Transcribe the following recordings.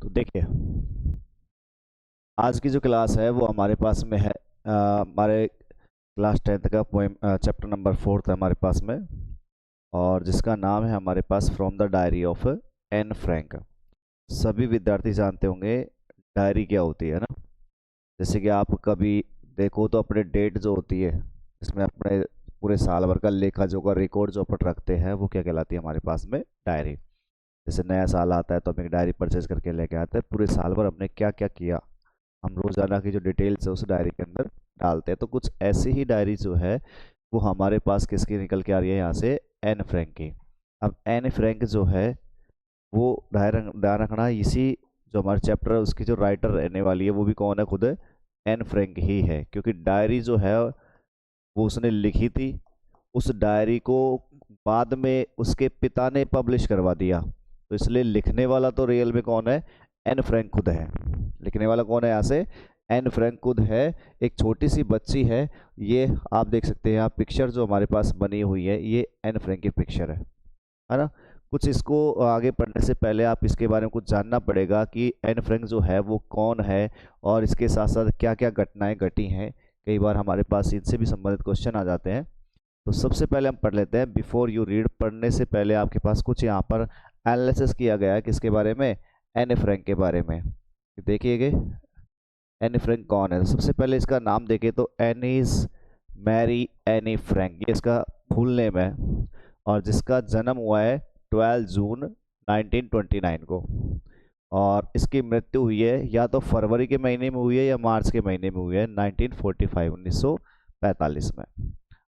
तो देखिए, आज की जो क्लास है वो हमारे पास में है हमारे क्लास 10th का पोएम चैप्टर नंबर 4 है हमारे पास में, और जिसका नाम है हमारे पास from the diary of Anne Frank. सभी विद्यार्थी जानते होंगे डायरी क्या होती है ना। जैसे कि आप कभी देखो तो अपने डेट जो होती है, जिसमें अपने पूरे साल भर का लेखा जोखा रिकॉर्ड जो अपन रखते हैं वो क्या कहलाती है हमारे पास में डायरी। जैसे नया साल आता है तो हम एक डायरी परचेज करके लेके आते हैं, पूरे साल भर हमने क्या क्या किया हम रोजाना की जो डिटेल्स है उस डायरी के अंदर डालते हैं। तो कुछ ऐसी ही डायरी जो है वो हमारे पास किसकी निकल के आ रही है, यहाँ से एन फ्रैंक की। अब एन फ्रैंक जो है वो ध्यान रखना, इसी जो हमारा चैप्टर है उसकी जो राइटर रहने वाली है वो भी कौन है, खुद एन फ्रैंक ही है। क्योंकि डायरी जो है वो उसने लिखी थी, उस डायरी को बाद में उसके पिता ने पब्लिश करवा दिया, तो इसलिए लिखने वाला तो रियल में कौन है, एन फ्रैंक खुद है। लिखने वाला कौन है, यहाँ से एन फ्रैंक खुद है। एक छोटी सी बच्ची है, ये आप देख सकते हैं यहाँ पिक्चर जो हमारे पास बनी हुई है ये एन फ्रैंक की पिक्चर है ना। कुछ इसको आगे पढ़ने से पहले आप इसके बारे में कुछ जानना पड़ेगा कि एन फ्रैंक जो है वो कौन है और इसके साथ साथ क्या क्या घटनाएं घटी हैं। कई बार हमारे पास इनसे भी संबंधित क्वेश्चन आ जाते हैं। तो सबसे पहले हम पढ़ लेते हैं बिफोर यू रीड। पढ़ने से पहले आपके पास कुछ यहाँ पर एनालिसिस किया गया है किसके बारे में, एन फ्रैंक के बारे में। देखिएगा एनी फ्रैंक कौन है। तो सबसे पहले इसका नाम देखें तो एनीज मैरी एनी फ्रैंक, ये इसका फुल नेम है, और जिसका जन्म हुआ है 12 जून 1929 को, और इसकी मृत्यु हुई है या तो फरवरी के महीने में हुई है या मार्च के महीने में हुई है 1945 1945 में।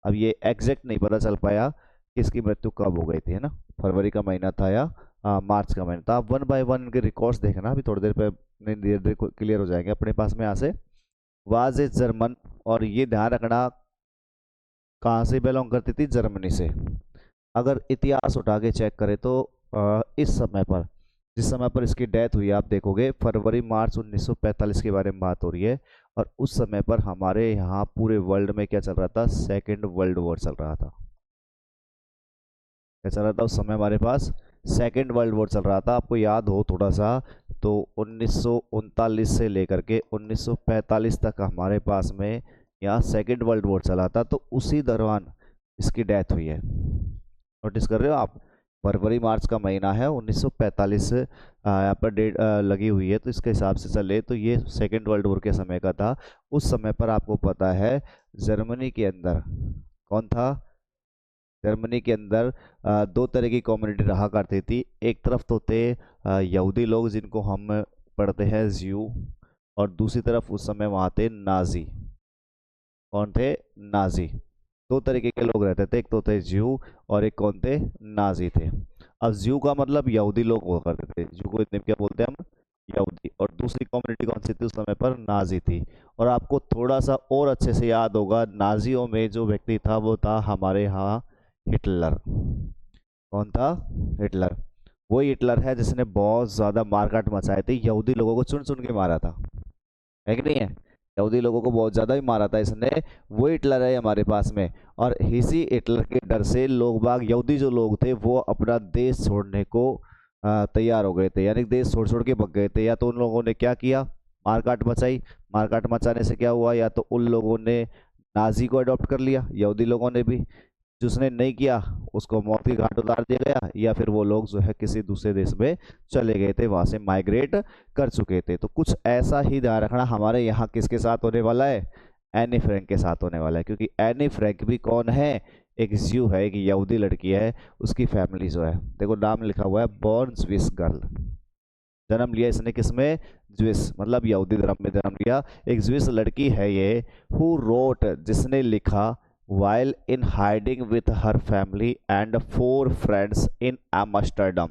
अब ये एग्जैक्ट नहीं पता चल पाया कि इसकी मृत्यु कब हो गई थी, है ना, फरवरी का महीना था या मार्च का महीना था। आप वन बाय वन इनके रिकॉर्ड्स देखना, अभी थोड़ी देर पे धीरे धीरे क्लियर हो जाएंगे अपने पास में। यहाँ से वाज ए जर्मन, और ये ध्यान रखना कहाँ से बिलोंग करती थी, जर्मनी से। अगर इतिहास उठा के चेक करें तो इस समय पर, जिस समय पर इसकी डेथ हुई, आप देखोगे फरवरी मार्च 1945 के बारे में बात हो रही है, और उस समय पर हमारे यहाँ पूरे वर्ल्ड में क्या चल रहा था, सेकेंड वर्ल्ड वॉर चल रहा था। क्या चल रहा था उस समय हमारे पास, सेकेंड वर्ल्ड वॉर चल रहा था। आपको याद हो थोड़ा सा तो 1939 से लेकर के 1945 तक हमारे पास में यहाँ सेकेंड वर्ल्ड वॉर चला था, तो उसी दौरान इसकी डेथ हुई है। नोटिस कर रहे हो आप, फरवरी मार्च का महीना है 1945 यहाँ पर डेट लगी हुई है, तो इसके हिसाब से चले तो ये सेकेंड वर्ल्ड वॉर के समय का था। उस समय पर आपको पता है जर्मनी के अंदर कौन था, जर्मनी के अंदर दो तरह की कम्युनिटी रहा करती थी। एक तरफ तो थे यहूदी लोग जिनको हम पढ़ते हैं ज्यू, और दूसरी तरफ उस समय वहाँ थे नाजी। कौन थे, नाजी। दो तरीके के लोग रहते थे, एक तो थे ज्यू और एक कौन थे, नाजी थे। अब ज्यू का मतलब यहूदी लोग हुआ करते थे, ज्यू को इतने क्या बोलते हैं हम, यहूदी। और दूसरी कम्युनिटी कौन सी थी उस समय पर, नाजी थी। और आपको थोड़ा सा और अच्छे से याद होगा, नाजियों में जो व्यक्ति था वो था हमारे यहाँ हिटलर। कौन था, हिटलर। वही हिटलर है जिसने बहुत ज्यादा मारकाट मचाए थे, यहूदी लोगों को चुन चुन के मारा था, है कि नहीं है, यहूदी लोगों को बहुत ज्यादा ही मारा था इसने। वो हिटलर है हमारे पास में, और इसी हिटलर के डर से लोग बाग, यहूदी जो लोग थे वो अपना देश छोड़ने को तैयार हो गए थे, यानी देश छोड़ छोड़ के भग गए थे। या तो उन लोगों ने क्या किया, मारकाट मचाई, मारकाट मचाने से क्या हुआ, या तो उन लोगों ने नाजी को अडॉप्ट कर लिया, यहूदी लोगों ने भी, जिसने नहीं किया उसको मौत की घाट उतार दिया गया, या फिर वो लोग जो है किसी दूसरे देश में चले गए थे, वहां से माइग्रेट कर चुके थे। तो कुछ ऐसा ही ध्यान रखना हमारे यहाँ किसके साथ होने वाला है, एनी फ्रैंक के साथ होने वाला है। क्योंकि एनी फ्रैंक भी कौन है, एक ज्यू है, एक यहूदी लड़की है, उसकी फैमिली जो है, देखो नाम लिखा हुआ है बॉर्न ज्विस गर्ल। जन्म लिया इसने किसमें, ज्विस, मतलब यहूदी धर्म में जन्म लिया। एक ज्विस लड़की है ये, हु रोट, जिसने लिखा while in hiding with her family and 4 friends in Amsterdam।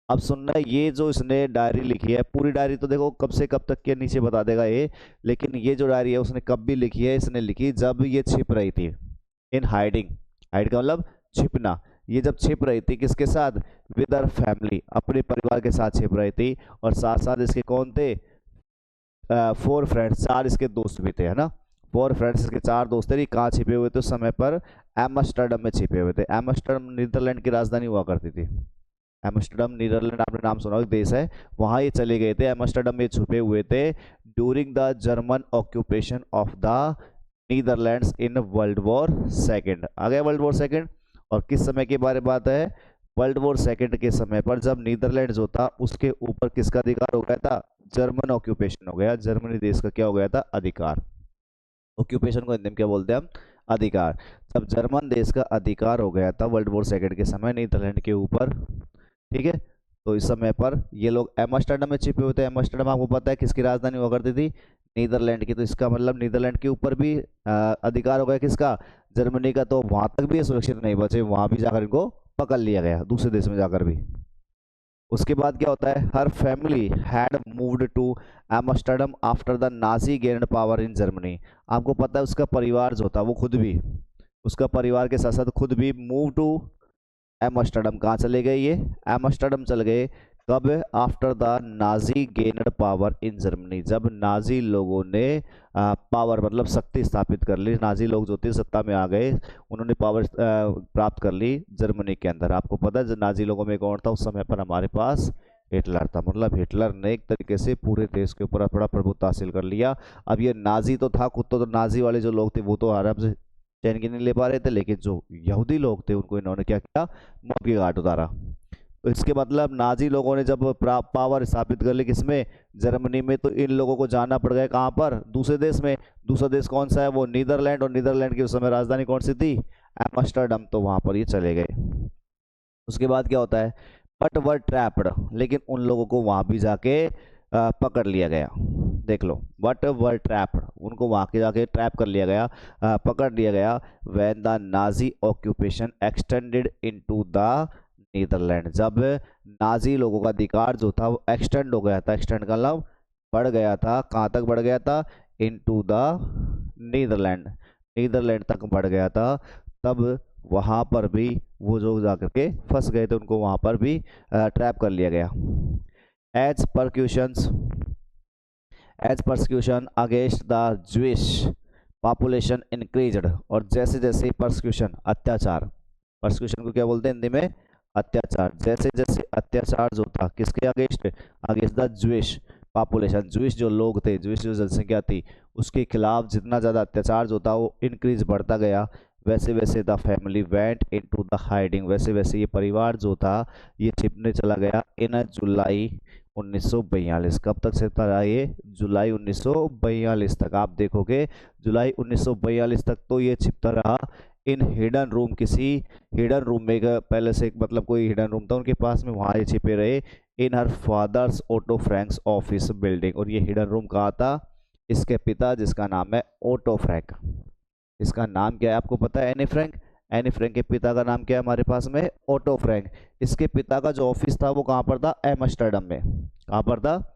अब सुनना, ये जो इसने डायरी लिखी है, पूरी डायरी तो देखो कब से कब तक के नीचे बता देगा ये, लेकिन ये जो डायरी है उसने कब भी लिखी है, इसने लिखी जब ये छिप रही थी, इन हाइडिंग, हाइड का मतलब छिपना। ये जब छिप रही थी किसके साथ, विद हर फैमिली, अपने परिवार के साथ छिप रही थी, और साथ साथ इसके कौन थे, 4 फ्रेंड्स, 4 इसके दोस्त भी थे, है ना। 4 फ्रेंड्स के 4 दोस्त थे। कहाँ छिपे हुए थे उस समय पर, एम्स्टर्डम में छिपे हुए थे। एम्स्टर्डम नीदरलैंड की राजधानी हुआ करती थी, एम्स्टर्डम नीदरलैंड आपने नाम सुना, एक देश है, वहाँ ये चले गए थे, एम्स्टर्डम में छुपे हुए थे during the German occupation of the Netherlands in world war second. आ गया वर्ल्ड वॉर सेकेंड। और किस समय की बारे बात है, वर्ल्ड वॉर सेकेंड के समय पर, जब नीदरलैंड जो था उसके ऊपर किसका अधिकार हो गया था, जर्मन ऑक्यूपेशन हो गया, जर्मनी देश का क्या हो गया था, अधिकार। ऑक्यूपेशन को हिंदी में क्या बोलते हैं हम, अधिकार। जब जर्मन देश का अधिकार हो गया था वर्ल्ड वॉर सेकेंड के समय नीदरलैंड के ऊपर, ठीक है, तो इस समय पर ये लोग एम्स्टर्डम में छिपे हुए थे। एम्स्टर्डम आपको पता है किसकी राजधानी हुआ करती थी, नीदरलैंड की। तो इसका मतलब नीदरलैंड के ऊपर भी अधिकार हो गया किसका, जर्मनी का। तो वहां तक भी ये सुरक्षित नहीं बचे, वहां भी जाकर इनको पकड़ लिया गया, दूसरे देश में जाकर भी। उसके बाद क्या होता है, her family had moved to Amsterdam after the Nazi gained power in Germany. आपको पता है उसका परिवार जो था वो खुद भी, उसका परिवार के साथ साथ खुद भी मूव टू एम्स्टर्डम। कहाँ चले गए ये, एम्स्टर्डम चल गए। कब, after the Nazi gained power in Germany, जब नाजी लोगों ने पावर मतलब शक्ति स्थापित कर ली, नाजी लोग जो थे सत्ता में आ गए, उन्होंने पावर प्राप्त कर ली जर्मनी के अंदर। आपको पता है नाजी लोगों में कौन था उस समय पर, हमारे पास हिटलर था। मतलब हिटलर ने एक तरीके से पूरे देश के ऊपर अपना प्रभुत्व हासिल कर लिया। अब ये नाजी तो था खुद, तो नाजी वाले जो लोग थे वो तो आराम से चैन की नहीं ले पा रहे थे, लेकिन जो यहूदी लोग थे उनको इन्होंने क्या किया, मौत की घाट उतारा। तो इसके मतलब नाजी लोगों ने जब पावर स्थापित कर ली किसमें, जर्मनी में, तो इन लोगों को जाना पड़ गया कहाँ पर, दूसरे देश में। दूसरा देश कौन सा है, वो नीदरलैंड। और नीदरलैंड की उस समय राजधानी कौन सी थी, एम्स्टर्डम। तो वहां पर ये चले गए। उसके बाद क्या होता है, बट वर ट्रैप्ड, लेकिन उन लोगों को वहां भी जाके पकड़ लिया गया। देख लो, बट वर ट्रैप्ड, उनको वहां के जाके ट्रैप कर लिया गया, पकड़ लिया गया। When the Nazi occupation extended into the Netherland, जब नाजी लोगों का अधिकार जो था वो एक्सटेंड हो गया था, एक्सटेंड का मतलब बढ़ गया था, कहाँ तक बढ़ गया था, इनटू द नीदरलैंड, नीदरलैंड तक बढ़ गया था। तब वहाँ पर भी वो जो जाकर के फंस गए थे, उनको वहाँ पर भी ट्रैप कर लिया गया। As persecution against the Jewish population increased, और जैसे जैसे परसिक्यूशन अत्याचार, परसिक्यूशन को क्या बोलते हैं हिंदी में, अत्याचार, जैसे जैसे अत्याचार जो था किसके against, against the Jewish population, Jewish जो लोग थे, ज्यूइश जो जनसंख्या थी उसके खिलाफ जितना ज़्यादा अत्याचार जो था वो इंक्रीज बढ़ता गया, वैसे वैसे the family went into the hiding, वैसे वैसे ये परिवार जो था ये छिपने चला गया। इन जुलाई 1942, कब तक छिपता रहा ये, जुलाई 1942 तक। आप देखोगे जुलाई 1942 तक तो ये छिपता रहा इन हिडन रूम, किसी हिडन रूम में, पहले से मतलब कोई हिडन रूम था उनके पास में, वहाँ ये छिपे रहे in her father's Otto Frank's office building. और ये हिडन रूम कहाँ था, इसके पिता जिसका नाम है ओटो फ्रैंक, इसका नाम क्या है आपको पता है, एनी फ्रैंक। एनी फ्रैंक के पिता का नाम क्या है हमारे पास में, ओटो फ्रैंक। इसके पिता का जो ऑफिस था वो कहाँ पर था, एम्स्टर्डम में। कहाँ पर था,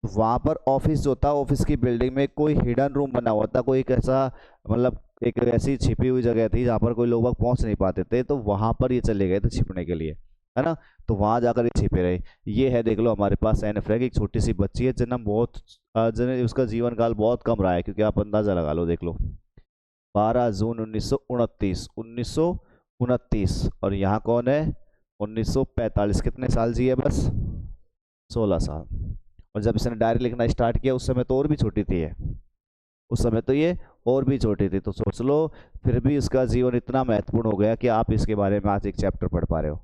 वहाँ पर ऑफिस जो था, ऑफिस की बिल्डिंग में कोई हिडन रूम बना हुआ था, कोई एक ऐसा मतलब एक ऐसी छिपी हुई जगह थी जहाँ पर कोई लोग पहुँच नहीं पाते थे, तो वहाँ पर ये चले गए थे छिपने के लिए, है ना। तो वहाँ जाकर ये छिपे रहे। ये है देख लो हमारे पास एन फ्रैंक, एक छोटी सी बच्ची है, जन्म बहुत उसका जीवन काल बहुत कम रहा है, क्योंकि आप अंदाजा लगा लो, देख लो 12 जून 1929, और यहाँ कौन है 1945, कितने साल जी है बस 16 साल। और जब इसने डायरी लिखना स्टार्ट किया उस समय तो और भी छोटी थी ये, उस समय तो ये और भी छोटी थी। तो सोच लो, फिर भी इसका जीवन इतना महत्वपूर्ण हो गया कि आप इसके बारे में आज एक चैप्टर पढ़ पा रहे हो,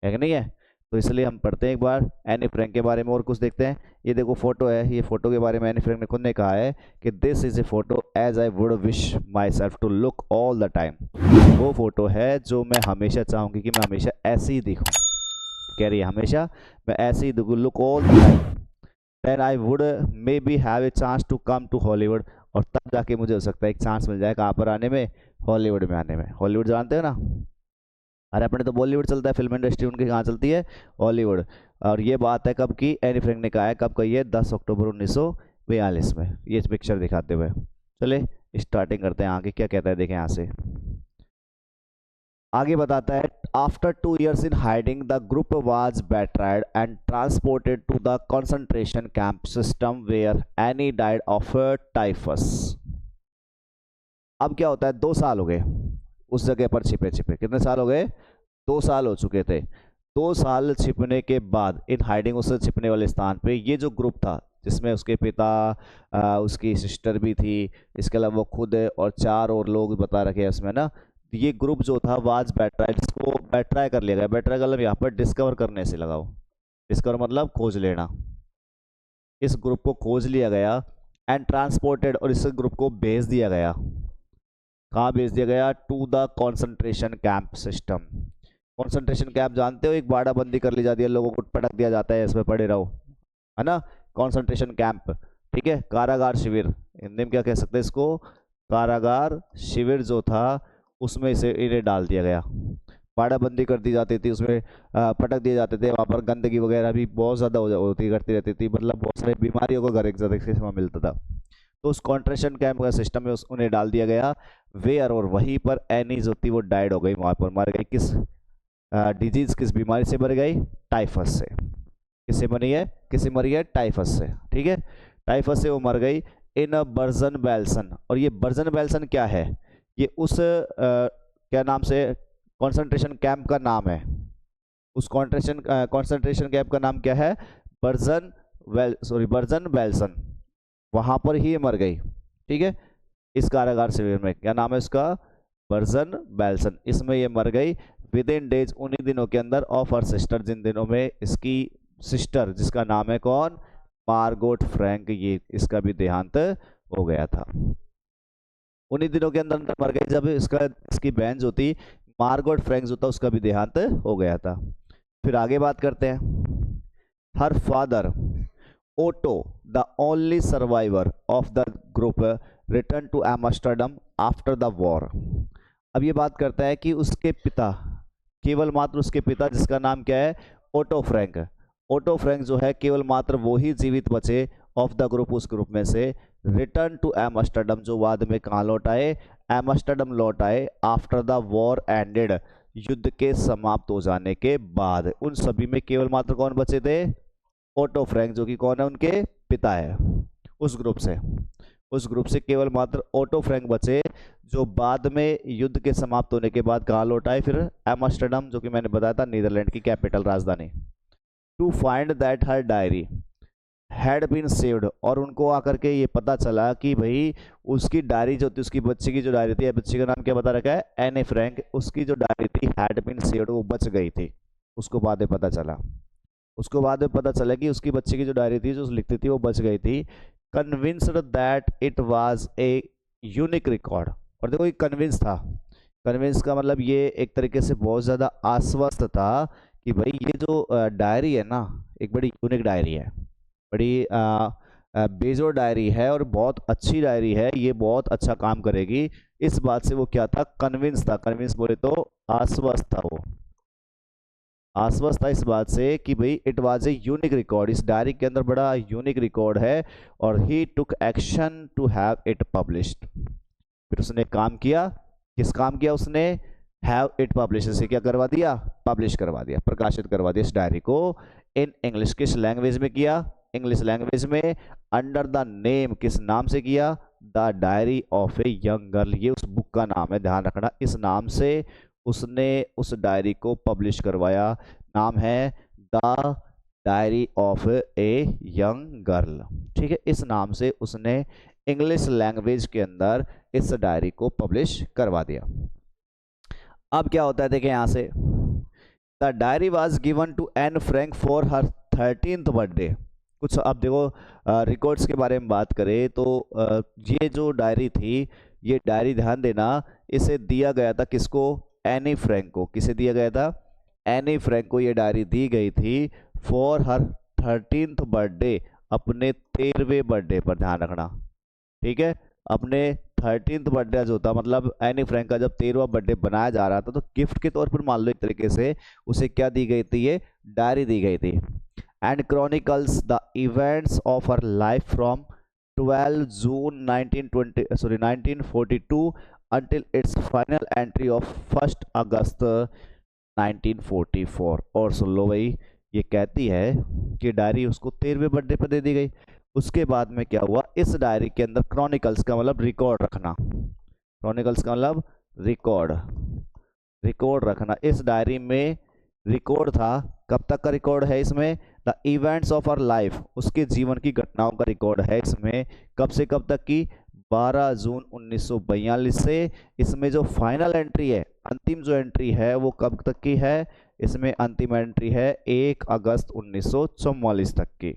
है कि नहीं है। तो इसलिए हम पढ़ते हैं एक बार एनी फ्रैंक के बारे में और कुछ देखते हैं। ये देखो फोटो है, ये फोटो के बारे में एनी फ्रैंक ने खुद ने कहा है कि this is a photo as I would wish myself to look all the time. वो फोटो है जो मैं हमेशा चाहूँगी कि मैं हमेशा ऐसे ही दिखूँ, कह रही है हमेशा मैं ऐसे ही दिखूँ, look all the time. Then I would may be have a chance to come to Hollywood, और तब जाके मुझे हो सकता है एक चांस मिल जाए कहाँ पर आने में, हॉलीवुड में आने में। हॉलीवुड जानते हो ना, अरे अपने तो बॉलीवुड चलता है, फिल्म इंडस्ट्री उनकी कहाँ चलती है, हॉलीवुड। और ये बात है कब की, एनी फ्रैंक ने कहा है, कब कही है, 10 अक्टूबर 1942 में, ये पिक्चर दिखाते हुए। चले स्टार्टिंग करते हैं, आगे क्या कहता है देखें यहाँ से। आगे बताता है, after 2 years in hiding the group was betrayed and transported to the concentration camp system where Anne died of typhus. अब क्या होता है, 2 साल हो गए उस जगह पर छिपे छिपे, कितने साल हो गए, 2 साल हो चुके थे। 2 साल छिपने के बाद इन हाइडिंग, उससे छिपने वाले स्थान पे ये जो ग्रुप था जिसमें उसके पिता, उसकी सिस्टर भी थी, इसके अलावा वो खुद है और 4 और लोग बता रखे हैं इसमें ना। ये ग्रुप जो था वाज बेट्राई, जिसको बेट्राई कर लिया गया। बेट्राई का मतलब यहाँ पर डिस्कवर करने से लगाओ, डिस्कवर मतलब खोज लेना। इस ग्रुप को खोज लिया गया एंड ट्रांसपोर्टेड, और इस ग्रुप को भेज दिया गया। कहाँ भेज दिया गया? To the concentration camp system. Concentration camp जानते हो, एक बाड़ाबंदी कर ली जाती है, लोगों को पटक दिया जाता है, इसमें पड़े रहो, है ना, कॉन्सेंट्रेशन कैंप। ठीक है, कारागार शिविर, हिंदी में क्या कह सकते हैं इसको? कारागार शिविर जो था उसमें इसे इन्हें डाल दिया गया। बाड़ाबंदी कर दी जाती थी, उसमें पटक दिए जाते थे, वहाँ पर गंदगी वगैरह भी बहुत ज़्यादा होती करती रहती थी, मतलब बहुत सारी बीमारियों को घर एक जगह मिलता था। तो उस कॉन्ट्रेशन कैंप का सिस्टम में उन्हें डाल दिया गया वेयर, और वहीं पर एनी जो थी वो डाइड हो गई, वहाँ पर मर गई। किस डिजीज, किस बीमारी से मर गई? टाइफस से। किससे मरी है? किससे मरी है? टाइफस से। ठीक है, टाइफस से वो मर गई इन बर्जन बेल्सन। और ये बर्जन बेल्सन क्या है? ये उस क्या नाम से कॉन्सेंट्रेशन कैंप का नाम है। उस कॉन्सेंट्रेशन कैंप का नाम क्या है? Version Belsen. वहां पर ही ये मर गई। ठीक है, इस कारागार शिविर में, क्या नाम है इसका? Version Belsen. इसमें ये मर गई विद इन डेज, उन्हीं दिनों के अंदर, ऑफ हर सिस्टर, जिन दिनों में इसकी सिस्टर, जिसका नाम है कौन? मार्गोट फ्रैंक, ये इसका भी देहांत हो गया था। उन्हीं दिनों के अंदर मर गई जब इसकी बहन जो थी मार्गोट फ्रैंक जो था उसका भी देहांत हो गया था। फिर आगे बात करते हैं। Her father Otto, the only survivor of the group, return to Amsterdam after the war. अब ये बात करता है कि उसके पिता, केवल मात्र उसके पिता, जिसका नाम क्या है? Auto Frank. ओटो फ्रैंक जो है केवल मात्र वो ही जीवित बचे ऑफ द ग्रुप, उस ग्रुप में से। रिटर्न टू एम्स्टर्डम, जो बाद में कहाँ लौट आए? एम्स्टर्डम लौट आए। आफ्टर द वॉर एंडेड, युद्ध के समाप्त हो जाने के बाद। उन सभी में केवल मात्र कौन बचे थे? ओटो फ्रैंक, जो कि कौन है? उनके पिता है। उस ग्रुप से केवल मात्र ओटो फ्रैंक बचे, जो बाद में युद्ध के समाप्त होने के बाद कहाँ लौट आए? फिर एम्स्टर्डम, जो कि मैंने बताया था नीदरलैंड की कैपिटल, राजधानी। To find that her diary had been saved, और उनको आकर के ये पता चला कि भाई उसकी डायरी जो थी, उसकी बच्ची की जो डायरी थी, बच्ची का नाम क्या बता रखा है? एने फ्रैंक, उसकी जो डायरी थी हैड बीन सेव्ड, वो बच गई थी। उसको बाद में पता चला, कि उसकी बच्ची की जो डायरी थी, जो लिखती थी, वो बच गई थी। Convinced that it was a unique record, और देखो ये कन्विंस था। कन्विंस का मतलब ये एक तरीके से बहुत ज़्यादा आश्वस्त था कि भाई ये जो डायरी है ना, एक बड़ी यूनिक डायरी है, बड़ी बेजोड़ डायरी है और बहुत अच्छी डायरी है, ये बहुत अच्छा काम करेगी। इस बात से वो क्या था? कन्विंस था। कन्विंस बोले तो आश्वस्त था, वो आश्वस्त था इस बात से कि भाई it was a unique record, इस डायरी के अंदर बड़ा यूनिक रिकॉर्ड है। और he took action to have it published, फिर उसने काम किया। किस काम किया उसने? हैव इट पब्लिश, से क्या करवा दिया? पब्लिश करवा दिया, प्रकाशित करवा दिया इस डायरी को। इन इंग्लिश, किस लैंग्वेज में किया? इंग्लिश लैंग्वेज में। अंडर द नेम, किस नाम से किया? The diary of a young girl, ये उस बुक का नाम है, ध्यान रखना। इस नाम से उसने उस डायरी को पब्लिश करवाया। नाम है the diary of a young girl. ठीक है, इस नाम से उसने इंग्लिश लैंग्वेज के अंदर इस डायरी को पब्लिश करवा दिया। अब क्या होता है देखें यहां से। The diary was given to Anne Frank for her 13th birthday. कुछ अब देखो रिकॉर्ड्स के बारे में बात करें तो ये जो डायरी थी, ये डायरी ध्यान देना, इसे दिया गया था किसको? एनी फ्रैंक को। किसे दिया गया था? एनी फ्रैंक को ये डायरी दी गई थी फॉर हर 13th बर्थडे, अपने 13वें बर्थडे पर, ध्यान रखना। ठीक है, अपने 13th बर्थडे जो था, मतलब एनी फ्रैंक का जब 13वां बर्थडे बनाया जा रहा था, तो गिफ्ट के तौर पर मान लो एक तरीके से उसे क्या दी गई थी? ये डायरी दी गई थी। And chronicles the events of her life from 12 June 1942 until its final entry of 1 अगस्त 1944। और सुन लो भाई, ये कहती है कि डायरी उसको 13वें बर्थडे पर दे दी गई। उसके बाद में क्या हुआ? इस डायरी के अंदर क्रॉनिकल्स का मतलब रिकॉर्ड रखना, क्रॉनिकल्स का मतलब रिकॉर्ड रखना। इस डायरी में रिकॉर्ड था। कब तक का रिकॉर्ड है इसमें? The events of our life, उसके जीवन की घटनाओं का रिकॉर्ड है इसमें। कब से कब तक की? 12 जून 1942 से। इसमें जो फाइनल एंट्री है, अंतिम जो एंट्री है वो कब तक की है? इसमें अंतिम एंट्री है 1 अगस्त 1944 तक की।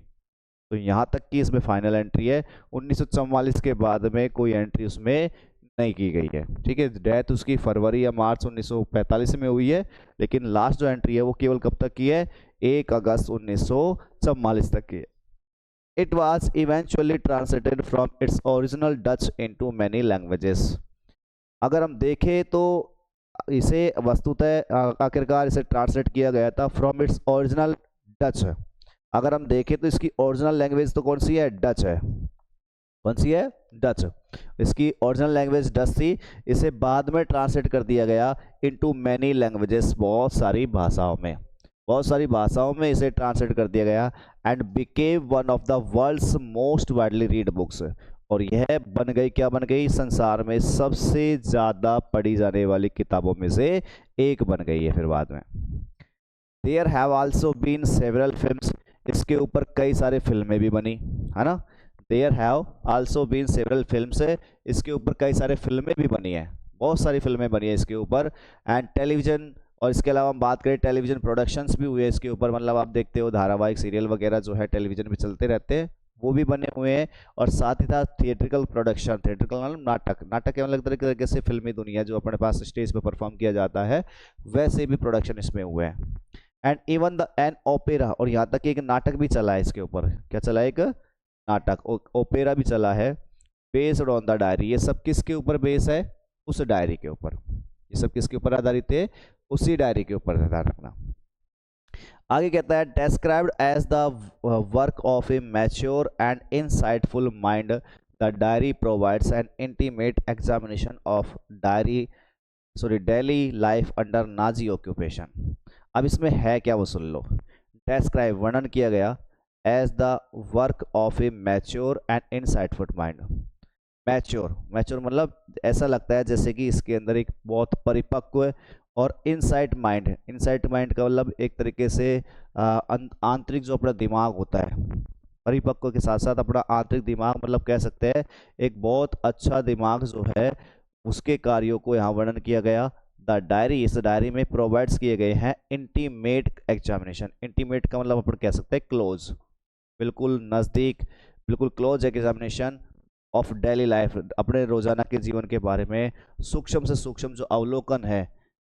तो यहाँ तक की इसमें फाइनल एंट्री है। 1944 के बाद में कोई एंट्री उसमें नहीं की गई है। ठीक है, डेथ उसकी फरवरी या मार्च 1945 में हुई है, लेकिन लास्ट जो एंट्री है वो केवल कब तक की है? 1 अगस्त 1944 तक की है। It was eventually translated from its original Dutch into many languages. अगर हम देखें तो इसे वस्तुतः आखिरकार इसे ट्रांसलेट किया गया था फ्रॉम इट्स ओरिजिनल डच। अगर हम देखें तो इसकी ओरिजिनल लैंग्वेज तो कौन सी है? डच है। कौन सी है? डच। इसकी ओरिजिनल लैंग्वेज डच थी। इसे बाद में ट्रांसलेट कर दिया गया इनटू मैनी लैंग्वेजेस, बहुत सारी भाषाओं में, बहुत सारी भाषाओं में इसे ट्रांसलेट कर दिया गया। And became one of the world's most widely read books. और यह बन गई, क्या बन गई? संसार में सबसे ज़्यादा पढ़ी जाने वाली किताबों में से एक बन गई है फिर बाद में। There have also been several films, इसके ऊपर कई सारे फिल्में भी बनी, है ना। There have also been several films, इसके ऊपर कई सारे फिल्में भी बनी है, बहुत सारी फिल्में बनी है इसके ऊपर। एंड टेलीविजन, और इसके अलावा हम बात करें टेलीविजन प्रोडक्शंस भी हुए इसके ऊपर, मतलब आप देखते हो धारावाहिक सीरियल वगैरह जो है टेलीविजन पे चलते रहते हैं, वो भी बने हुए हैं। और साथ ही साथ थिएट्रिकल प्रोडक्शन, थिएट्रिकल मतलब नाटक, नाटक के मतलब तरीके से फिल्मी दुनिया जो अपने पास स्टेज पे परफॉर्म किया जाता है, वैसे भी प्रोडक्शन इसमें हुए हैं। And even the an opera, और यहाँ तक एक नाटक भी चला है इसके ऊपर। क्या चला है? एक नाटक, ओपेरा भी चला है। बेस्ड ऑन द डायरी, ये सब किसके ऊपर बेस है? उस डायरी के ऊपर। ये सब किसके ऊपर आधारित है? उसी डायरी के ऊपर ध्यान रखना। आगे कहता है described as the work of a mature and insightful mind, the diary provides an intimate examination of daily life under Nazi occupation. अब इसमें है क्या वो सुन लो। डेस्क्राइब, वर्णन किया गया, as the work of a mature and insightful mind. Mature, mature मतलब ऐसा लगता है जैसे कि इसके अंदर एक बहुत परिपक्व और इनसाइट माइंड है। इनसाइट माइंड का मतलब एक तरीके से आंतरिक जो अपना दिमाग होता है, परिपक्व के साथ साथ अपना आंतरिक दिमाग, मतलब कह सकते हैं एक बहुत अच्छा दिमाग जो है, उसके कार्यों को यहाँ वर्णन किया गया। द डायरी, इस डायरी में प्रोवाइड्स किए गए हैं इंटीमेट एग्जामिनेशन। इंटीमेट का मतलब अपन कह सकते हैं क्लोज, बिल्कुल नज़दीक, बिल्कुल close examination of daily life, अपने रोजाना के जीवन के बारे में सूक्ष्म से सूक्ष्म जो अवलोकन है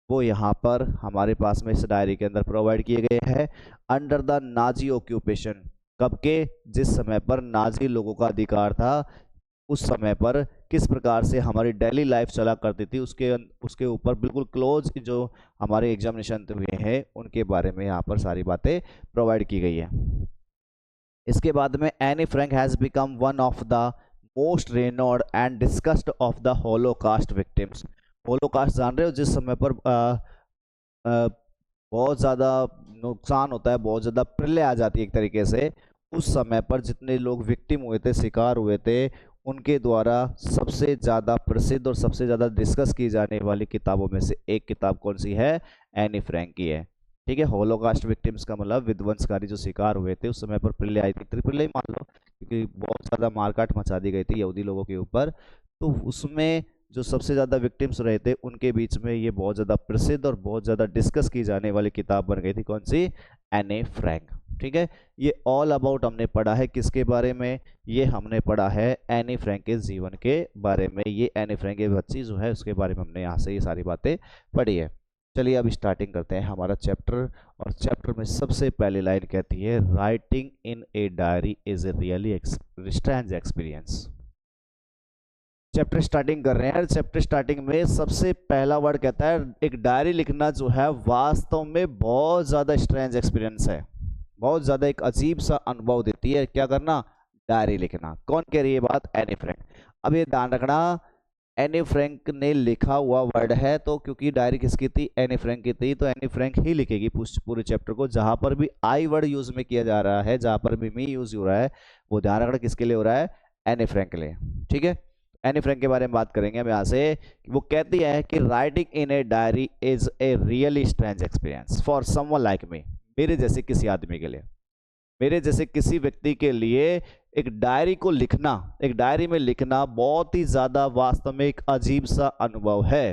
वो यहाँ पर हमारे पास में इस डायरी के अंदर प्रोवाइड किए गए हैं। अंडर द नाजी ऑक्यूपेशन, कब के? जिस समय पर नाजी लोगों का अधिकार था, उस समय पर किस प्रकार से हमारी डेली लाइफ चला करती थी, उसके ऊपर बिल्कुल क्लोज जो हमारे एग्जामिनेशन हुए हैं उनके बारे में यहाँ पर सारी बातें प्रोवाइड की गई है। इसके बाद में Anne Frank has become one of the most renowned and discussed of the Holocaust victims. Holocaust जान रहे हो, जिस समय पर बहुत ज़्यादा नुकसान होता है, बहुत ज़्यादा प्रलय आ जाती है एक तरीके से, उस समय पर जितने लोग विक्टिम हुए थे, शिकार हुए थे, उनके द्वारा सबसे ज़्यादा प्रसिद्ध और सबसे ज़्यादा डिस्कस की जाने वाली किताबों में से एक किताब कौन सी है? एनी फ्रैंक की है। ठीक है, होलोकास्ट विक्टिम्स का मतलब विध्वंसकारी जो शिकार हुए थे उस समय पर प्रलय आई थी, त्रिप्रलय मान लो, क्योंकि बहुत ज़्यादा मारकाट मचा दी गई थी यहूदी लोगों के ऊपर, तो उसमें जो सबसे ज़्यादा विक्टिम्स रहे थे उनके बीच में ये बहुत ज़्यादा प्रसिद्ध और बहुत ज़्यादा डिस्कस की जाने वाली किताब बन गई थी। कौन सी? Anne Frank. ठीक है, ये ऑल अबाउट हमने पढ़ा है किसके बारे में? ये हमने पढ़ा है एनी फ्रैंक के जीवन के बारे में। ये एनी फ्रैंक की बच्ची जो है उसके बारे में हमने यहाँ से ये सारी बातें पढ़ी है। चलिए अब स्टार्टिंग करते हैं हमारा चैप्टर, और चैप्टर में सबसे पहली लाइन कहती है writing in a diary is a really strange experience. Chapter starting कर रहे हैं। चैप्टर स्टार्टिंग में सबसे पहला वर्ड कहता है एक डायरी लिखना जो है वास्तव में बहुत ज़्यादा स्ट्रेंज एक्सपीरियंस है, बहुत ज़्यादा एक अजीब सा अनुभव देती है। क्या करना? डायरी लिखना। कौन कह रही है बात? Anne Frank. अब ये ध्यान रखना, एनी फ्रैंक ने लिखा हुआ वर्ड है, तो क्योंकि डायरी किसकी थी? एनी फ्रैंक की थी, तो एनी फ्रैंक ही लिखेगी पूरे चैप्टर को। जहां पर भी आई वर्ड यूज में किया जा रहा है, जहां पर भी मी यूज हो रहा है, वो ध्यान रखना किसके लिए हो रहा है? एनी फ्रैंक के लिए। ठीक है, एनी फ्रैंक के बारे में बात करेंगे हम यहाँ से। वो कहती है कि writing in a diary is a really strange experience for someone like me, मेरे जैसे किसी आदमी के लिए, मेरे जैसे किसी व्यक्ति के लिए एक डायरी को लिखना, एक डायरी में लिखना बहुत ही ज़्यादा वास्तव में एक अजीब सा अनुभव है।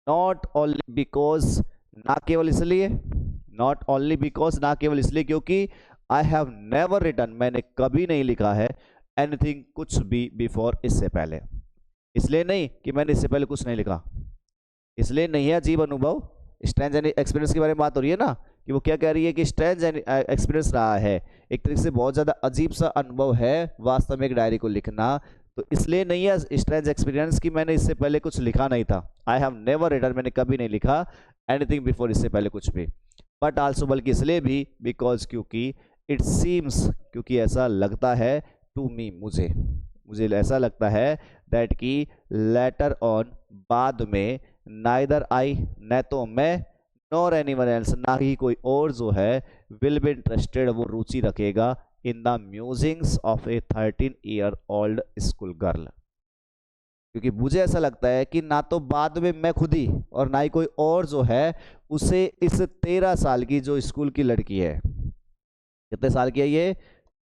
नॉट ओनली बिकॉज, ना केवल इसलिए, नॉट ओनली बिकॉज, ना केवल इसलिए क्योंकि आई हैव नेवर रिटन, मैंने कभी नहीं लिखा है एनीथिंग, कुछ भी बिफोर, इससे पहले। इसलिए नहीं कि मैंने इससे पहले कुछ नहीं लिखा, इसलिए नहीं है अजीब अनुभव। स्ट्रेंज एक्सपीरियंस के बारे में बात हो रही है ना, कि वो क्या कह रही है कि स्ट्रेंज एक्सपीरियंस रहा है, एक तरीके से बहुत ज़्यादा अजीब सा अनुभव है वास्तव में एक डायरी को लिखना। तो इसलिए नहीं है स्ट्रेंज एक्सपीरियंस कि मैंने इससे पहले कुछ लिखा नहीं था, आई हैव नेवर रिटन, मैंने कभी नहीं लिखा एनीथिंग बिफोर, इससे पहले कुछ भी। बट आल्सो, बल्कि इसलिए भी, बिकॉज, क्योंकि, इट सीम्स, क्योंकि ऐसा लगता है, टू मी, मुझे, मुझे ऐसा लगता है, दैट कि लेटर ऑन, बाद में, नाइदर आई, न तो मैं, नॉर एनीवन एल्स, ना ही कोई और जो है, विल बी इंटरेस्टेड, वो रुचि रखेगा, in the musings of A 13-year-old school girl. क्योंकि मुझे ऐसा लगता है कि ना तो बाद में मैं खुद ही और ना ही कोई और जो है उसे इस 13 साल की जो स्कूल की लड़की है, कितने साल की है ये,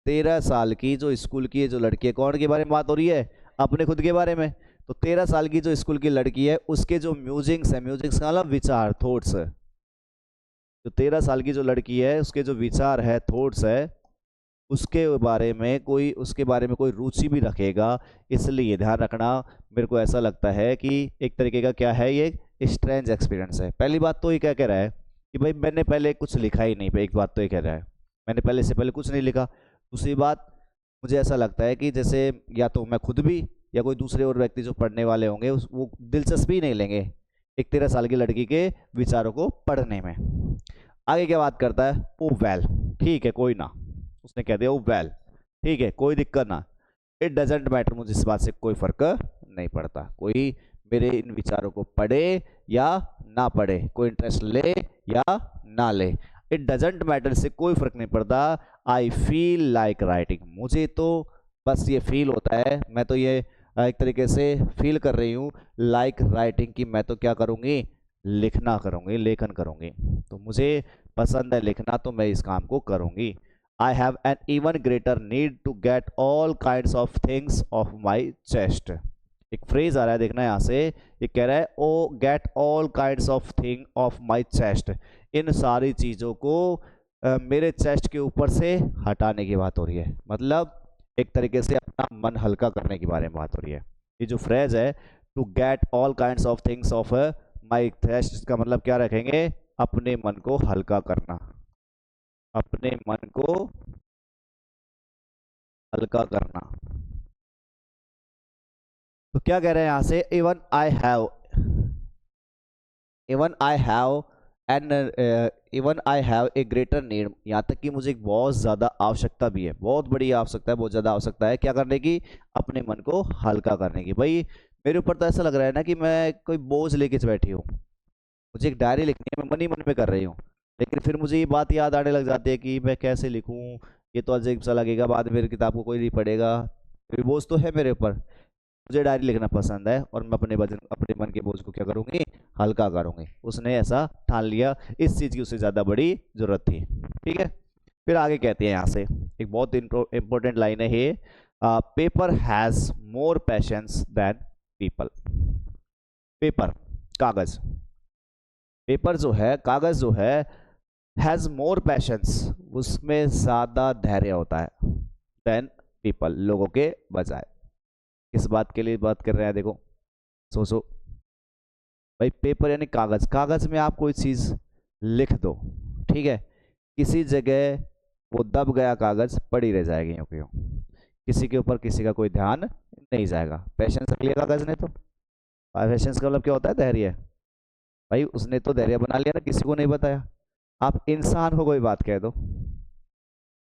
13 साल की जो स्कूल की जो लड़की है, कौन के बारे में बात हो रही है, अपने खुद के बारे में। तो 13 साल की जो स्कूल की लड़की है उसके जो म्यूजिंग्स है, म्यूजिंग्स का मतलब विचार, थॉट्स, जो 13 साल की जो लड़की है उसके जो विचार है, थॉट्स है, उसके बारे में कोई, उसके बारे में कोई रुचि भी रखेगा। इसलिए ध्यान रखना, मेरे को ऐसा लगता है कि एक तरीके का क्या है, ये स्ट्रेंज एक्सपीरियंस है। पहली बात तो ये क्या कह रहा है कि भाई मैंने पहले कुछ लिखा ही नहीं, एक बात तो ये कह रहा है मैंने पहले से पहले कुछ नहीं लिखा। दूसरी बात, मुझे ऐसा लगता है कि जैसे या तो मैं खुद भी या कोई दूसरे और व्यक्ति जो पढ़ने वाले होंगे वो दिलचस्पी नहीं लेंगे एक 13 साल की लड़की के विचारों को पढ़ने में। आगे क्या बात करता है, ओ वेल, ठीक है कोई ना, उसने कह दिया ओ वेल, ठीक है कोई दिक्कत ना, इट डजेंट मैटर, मुझे इस बात से कोई फर्क नहीं पड़ता, कोई मेरे इन विचारों को पढ़े या ना पढ़े, कोई इंटरेस्ट ले या ना ले, इट डजेंट मैटर, से कोई फर्क नहीं पड़ता। आई फील लाइक राइटिंग, मुझे तो बस ये फील होता है, मैं तो ये एक तरीके से फील कर रही हूँ लाइक राइटिंग, कि मैं तो क्या करूँगी, लिखना करूँगी, लेखन करूँगी, तो मुझे पसंद है लिखना, तो मैं इस काम को करूँगी। I have an even greater need to get all kinds of things off my chest। एक फ्रेज आ रहा है, देखना यहाँ से, ये कह रहा है oh get all kinds of thing off my chest, इन सारी चीज़ों को मेरे चेस्ट के ऊपर से हटाने की बात हो रही है, मतलब एक तरीके से अपना मन हल्का करने के बारे में बात हो रही है। ये जो फ्रेज है to get all kinds of things off my chest, इसका मतलब क्या रखेंगे, अपने मन को हल्का करना, अपने मन को हल्का करना। तो क्या कह रहे हैं यहां से, even I have, even I have and even I have a greater need, यहाँ तक कि मुझे एक बहुत ज़्यादा आवश्यकता भी है, बहुत बड़ी आवश्यकता है, बहुत ज़्यादा आवश्यकता है क्या करने की, अपने मन को हल्का करने की। भाई मेरे ऊपर तो ऐसा लग रहा है ना कि मैं कोई बोझ लेके बैठी हूँ, मुझे एक डायरी लिखनी है, मैं मन ही मन में कर रही हूँ, लेकिन फिर मुझे ये बात याद आने लग जाती है कि मैं कैसे लिखूँ, ये तो अजीब सा लगेगा, बाद में मेरी किताब को कोई नहीं पढ़ेगा, फिर बोझ तो है मेरे ऊपर। मुझे डायरी लिखना पसंद है और मैं अपने मन के बोझ को क्या करूँगी, हल्का करूँगी। उसने ऐसा ठान लिया, इस चीज़ की उससे ज़्यादा बड़ी ज़रूरत थी, ठीक है। फिर आगे कहते हैं यहाँ से एक बहुत इंपॉर्टेंट लाइन है ये, paper has more patience than people. Paper, कागज़, पेपर जो है, कागज़ जो है, हैज़ मोर पैशंस, उसमें ज़्यादा धैर्य होता है, देन पीपल, लोगों के बजाय। किस बात के लिए बात कर रहे हैं, देखो सोचो भाई, पेपर यानी कागज़, कागज़ में आप कोई चीज़ लिख दो, ठीक है, किसी जगह वो दब गया कागज़ पड़ी रह जाएगी, यूँ क्यों, किसी के ऊपर किसी का कोई ध्यान नहीं जाएगा। पैशंस रख लिया कागज़ ने, तो पैशंस का मतलब क्या होता है, धैर्य। भाई उसने तो धैर्य बना लिया ना, किसी को नहीं बताया। आप इंसान को कोई बात कह दो,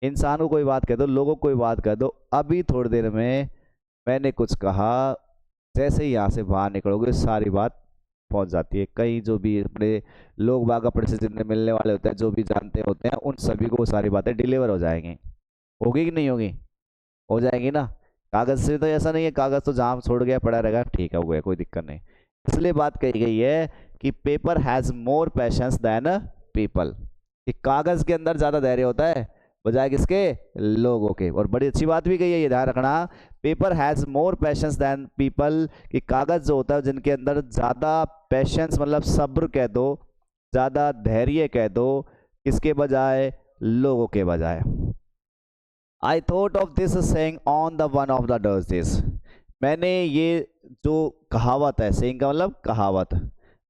इंसान को कोई बात कह दो, लोगों को कोई बात कह दो, अभी थोड़ी देर में मैंने कुछ कहा, जैसे ही यहाँ से बाहर निकलोगे सारी बात पहुँच जाती है। कई जो भी अपने लोग बाग अपने से जितने मिलने वाले होते हैं, जो भी जानते होते हैं, उन सभी को वो सारी बातें डिलीवर हो जाएंगी। होगी कि नहीं होगी, हो जाएंगी ना। कागज से तो ऐसा नहीं है, कागज तो जहां छोड़ गया पड़ा रहेगा, ठीक है हो गया, कोई दिक्कत नहीं। इसलिए बात कही गई है कि paper has more patience than people, कि कागज के अंदर ज्यादा धैर्य होता है बजाय किसके, लोगों के। और बड़ी अच्छी बात भी कही है, ये ध्यान रखना, paper has more patience than people, कि कागज जो होता है जिनके अंदर ज्यादा पेशेंस मतलब सब्र कह दो, ज्यादा धैर्य कह दो, किसके बजाय, लोगों के बजाय। I thought of this saying on the one of the Thursdays, मैंने ये जो कहावत है, सेइंग का मतलब कहावत,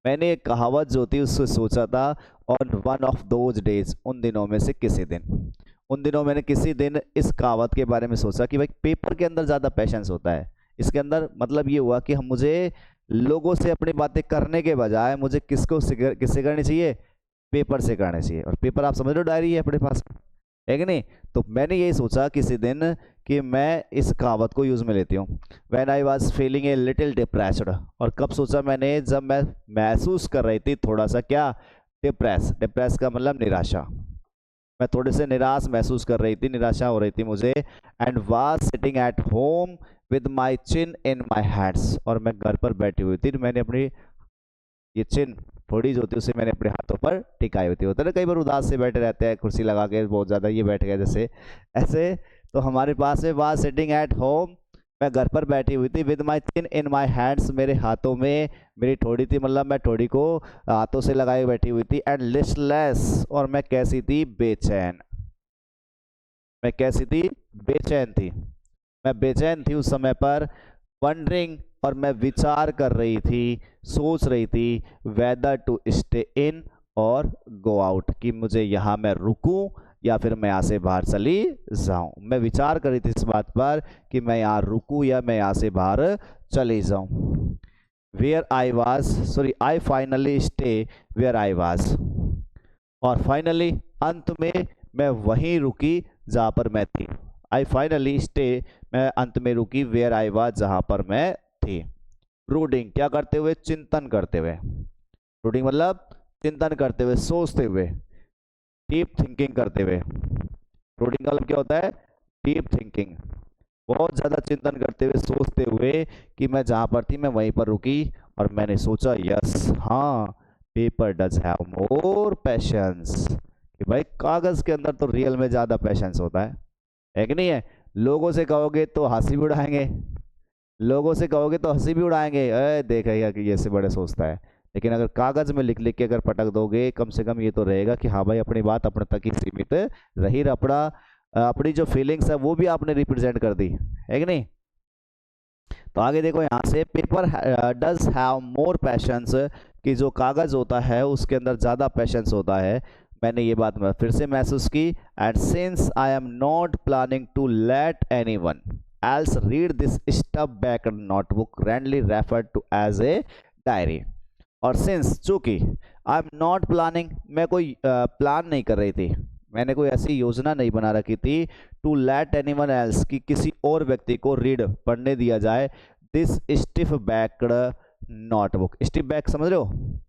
मैंने एक कहावत जो थी उससे सोचा था, on one of those days, उन दिनों में से किसी दिन, उन दिनों मैंने किसी दिन इस कहावत के बारे में सोचा कि भाई पेपर के अंदर ज़्यादा पेशेंस होता है। इसके अंदर मतलब ये हुआ कि हम मुझे लोगों से अपनी बातें करने के बजाय मुझे किससे करनी चाहिए, पेपर से करनी चाहिए। और पेपर आप समझ रहे हो, डायरी है अपने पास, है कि नहीं। तो मैंने यही सोचा किसी दिन कि मैं इस कहावत को यूज़ में लेती हूँ। When I was feeling a little depressed, और कब सोचा मैंने, जब मैं महसूस कर रही थी थोड़ा सा क्या, डिप्रेस का मतलब निराशा, मैं थोड़े से निराश महसूस कर रही थी, निराशा हो रही थी मुझे। And was sitting at home with my chin in my hands, और मैं घर पर बैठी हुई थी, मैंने अपनी ये चिन थोड़ी जो होती है उसे मैंने अपने हाथों पर टिकाई होती होता है ना, कई बार उदास से बैठे रहते हैं कुर्सी लगा के बहुत ज़्यादा, ये बैठ गए जैसे ऐसे, तो हमारे पास में वाज सिटिंग एट होम, मैं घर पर बैठी हुई थी, with my chin in my hands, मेरे हाथों में मेरी ठोड़ी थी, मतलब मैं ठोड़ी को हाथों से लगाए बैठी हुई थी। एंड लिस्टलेस, और मैं कैसी थी, बेचैन, मैं कैसी थी, बेचैन थी, मैं बेचैन थी उस समय पर। वंडरिंग, और मैं विचार कर रही थी, सोच रही थी, वेदर टू स्टे इन और गो आउट, कि मुझे यहाँ मैं रुकूं या फिर मैं यहाँ से बाहर चली जाऊं। मैं विचार कर रही थी इस बात पर कि मैं यहाँ रुकूं या मैं यहाँ से बाहर चली जाऊं। Where I was, sorry, I finally stay where I was, और फाइनली अंत में मैं वहीं रुकी जहाँ पर मैं थी। आई फाइनली स्टे, मैं अंत में रुकी, वेयर आई वाज, जहाँ पर मैं थी। ब्रूडिंग, क्या करते हुए, चिंतन करते हुए, ब्रूडिंग मतलब चिंतन करते हुए, सोचते हुए, डीप थिंकिंग करते हुए। ब्रूडिंग का मतलब क्या होता है, डीप थिंकिंग, बहुत ज़्यादा चिंतन करते हुए, सोचते हुए, कि मैं जहाँ पर थी मैं वहीं पर रुकी, और मैंने सोचा यस, हाँ, paper does have more patience, कि भाई कागज़ के अंदर तो रियल में ज़्यादा पेशेंस होता है कि नहीं है। लोगों से कहोगे तो हंसी भी उड़ाएंगे, लोगों से कहोगे तो हंसी भी उड़ाएंगे, देखेगा कि ये से बड़े सोचता है। लेकिन अगर कागज में लिख लिख के अगर पटक दोगे, कम से कम ये तो रहेगा कि हाँ भाई अपनी बात अपने तक ही सीमित रही, अपना अपनी जो फीलिंग्स है वो भी आपने रिप्रेजेंट कर दी, है कि नहीं। तो आगे देखो यहाँ से, paper does have more patience, कि जो कागज होता है उसके अंदर ज़्यादा पैशंस होता है। मैंने ये बात फिर से महसूस की। And since I am not planning to let anyone else read this stub back notebook grandly referred to as a diary, और since चूंकि आई एम नॉट प्लानिंग, मैं कोई प्लान नहीं कर रही थी, मैंने कोई ऐसी योजना नहीं बना रखी थी, टू लेट एनीवन एल्स, कि किसी और व्यक्ति को रीड पढ़ने दिया जाए, this stiff backed notebook. Stiff back समझ रहे हो,